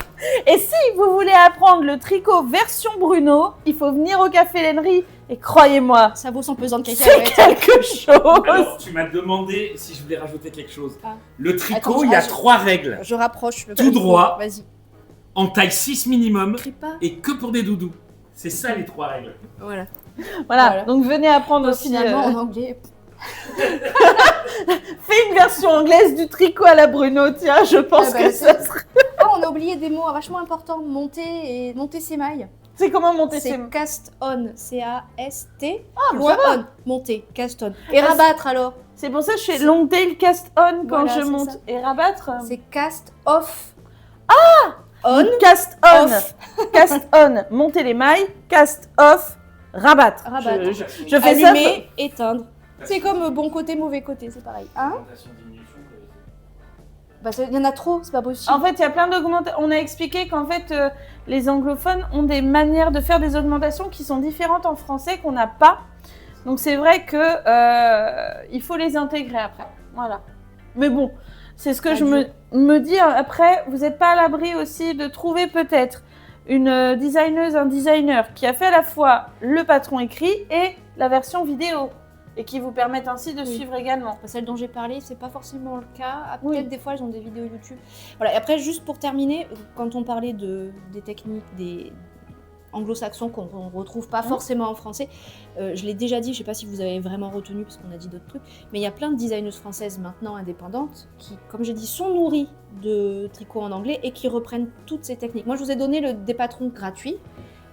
Et si vous voulez apprendre le tricot version Bruno, il faut venir au Café Lennerie et croyez-moi,
ça vaut son pesant de
c'est
cacahuètes.
quelque chose.
Alors, tu m'as demandé si je voulais rajouter quelque chose.
Ah.
Le tricot,
Attends,
il y a 3 règles.
Je rapproche le
Tout droit.
Vas-y.
En taille 6 minimum
Crie pas.
et que pour des doudous. C'est ça les 3 règles.
Voilà.
Voilà, donc venez apprendre aussi.
Finalement, en anglais.
Fais une version anglaise du tricot à la Bruno, tiens, je pense que ça serait...
Oh, on a oublié des mots vachement importants. Monter ses mailles.
C'est comment monter
C'est
ses...
cast on. C-A-S-T.
Ah,
loin
ça va.
on. Monter. Cast on. Et rabattre alors.
C'est pour ça que je fais long tail cast on quand
Voilà,
je
c'est
monte.
ça.
Et rabattre.
C'est cast off.
On. Cast on.
Off.
Cast on. Monter les mailles. Cast off. Rabattre.
Rabattre.
Je fais ça.
Allumer, éteindre. C'est comme bon côté, mauvais côté, c'est pareil. Hein? Bah, il y en a trop, c'est pas possible.
En fait, il y a plein d'augmentations. On a expliqué qu'en fait, les anglophones ont des manières de faire des augmentations qui sont différentes en français qu'on n'a pas. Donc c'est vrai que il faut les intégrer après. Voilà. Mais bon, c'est ce que je me dis. Après, vous n'êtes pas à l'abri aussi de trouver peut-être une designeuse, un designer qui a fait à la fois le patron écrit et la version vidéo. Et qui vous permettent ainsi de suivre également.
Celle dont j'ai parlé, c'est pas forcément le cas. Ah,
Oui.
peut-être des fois, elles ont des vidéos YouTube. Voilà. Et après, juste pour terminer, quand on parlait des techniques des anglo-saxons qu'on ne retrouve pas forcément en français, je l'ai déjà dit, je sais pas si vous avez vraiment retenu parce qu'on a dit d'autres trucs, mais il y a plein de designeuses françaises maintenant indépendantes qui, comme j'ai dit, sont nourries de tricot en anglais et qui reprennent toutes ces techniques. Moi, je vous ai donné des patrons gratuits,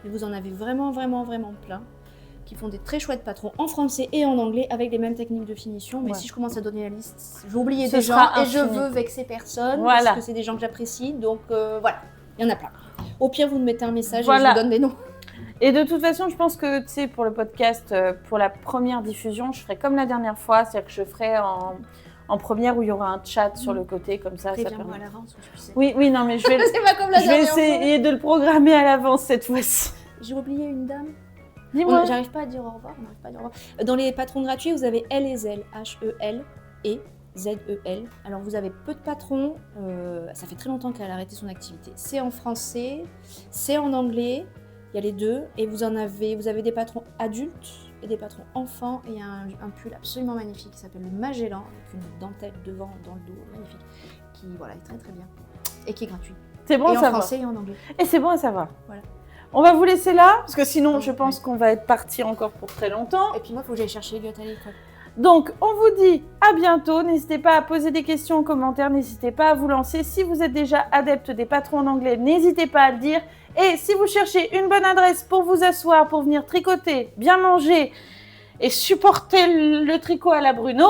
mais vous en avez vraiment, vraiment, vraiment plein, qui font des très chouettes patrons en français et en anglais avec les mêmes techniques de finition. Mais si je commence à donner la liste, je vais oublier des gens et je veux vexer personne parce que c'est des gens que j'apprécie. Donc voilà, il y en a plein. Au pire, vous me mettez un message et je vous donne des noms.
Et de toute façon, je pense que tu sais, pour le podcast, pour la première diffusion, je ferai comme la dernière fois, c'est-à-dire que je ferai en première où il y aura un chat sur le côté, comme ça.
Préviens-moi à l'avance, je sais.
Oui, non, mais je vais,
c'est pas comme la
je vais essayer de le programmer à l'avance cette fois-ci.
J'ai oublié une dame.
Dis-moi.
J'arrive pas à dire au revoir. Dans les patrons gratuits, vous avez L et Z, H-E-L et Z-E-L. Alors vous avez peu de patrons, ça fait très longtemps qu'elle a arrêté son activité. C'est en français, c'est en anglais, il y a les deux, et vous avez des patrons adultes et des patrons enfants, et il y a un pull absolument magnifique qui s'appelle le Magellan, avec une dentelle devant dans le dos, magnifique, qui voilà, est très très bien, et qui est gratuit.
C'est bon
et
à
en
savoir.
français et en anglais.
Et c'est bon à savoir.
Voilà.
On va vous laisser là, parce que sinon, je pense qu'on va être parti encore pour très longtemps.
Et puis moi, il faut que j'aille chercher Elliot à l'école.
Donc, on vous dit à bientôt. N'hésitez pas à poser des questions en commentaire. N'hésitez pas à vous lancer. Si vous êtes déjà adepte des patrons en anglais, n'hésitez pas à le dire. Et si vous cherchez une bonne adresse pour vous asseoir, pour venir tricoter, bien manger et supporter le tricot à la Bruno,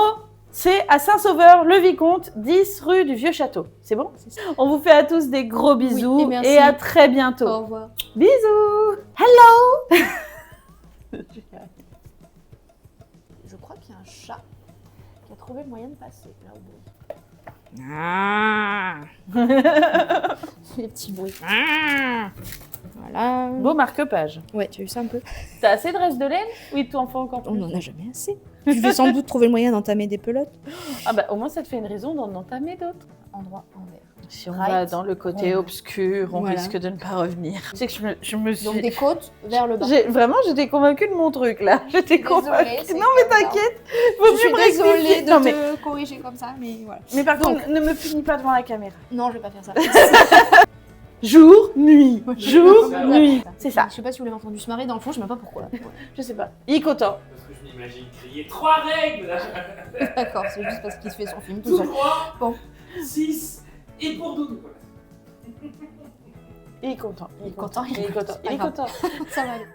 c'est à Saint-Sauveur-le-Vicomte, 10 rue du Vieux-Château. C'est bon ? On vous fait à tous des gros bisous
merci.
et à très bientôt.
Au revoir.
Bisous. Hello.
Je crois qu'il y a un chat qui a trouvé le moyen de passer là au bout. Les petits bruits. Voilà.
Beau marque-page.
Ouais, tu as vu ça un peu?
T'as assez de reste de laine ou il t'en faut encore plus?
On n'en a jamais assez. Tu veux sans doute trouver le moyen d'entamer des pelotes.
Ah bah au moins ça te fait une raison d'en entamer d'autres.
Endroit envers.
Si on va dans le côté obscur, on
Voilà.
risque de ne pas revenir. Tu sais que je me suis...
Donc des côtes vers le bas.
Vraiment, j'étais convaincue de mon truc là. J'étais convaincue.
c'est
Non mais
comme ça.
t'inquiète.
Je suis désolée de
Non, mais...
te corriger comme ça, mais voilà.
Mais par contre, ne me punis pas devant la caméra.
Non, je vais pas faire ça.
Jour, nuit. Jour,
ça.
nuit. C'est ça.
Je sais pas si vous l'avez entendu se marrer dans le fond, je sais même pas pourquoi.
Je sais pas. Il est content.
Parce que je m'imagine crier 3 règles.
D'accord, c'est juste parce qu'il se fait son film tout
Tout
seul.
3,
Bon.
6 et pour Doudou.
Il est content.
Il est content.
Il est content. Il est content.
Ça va aller.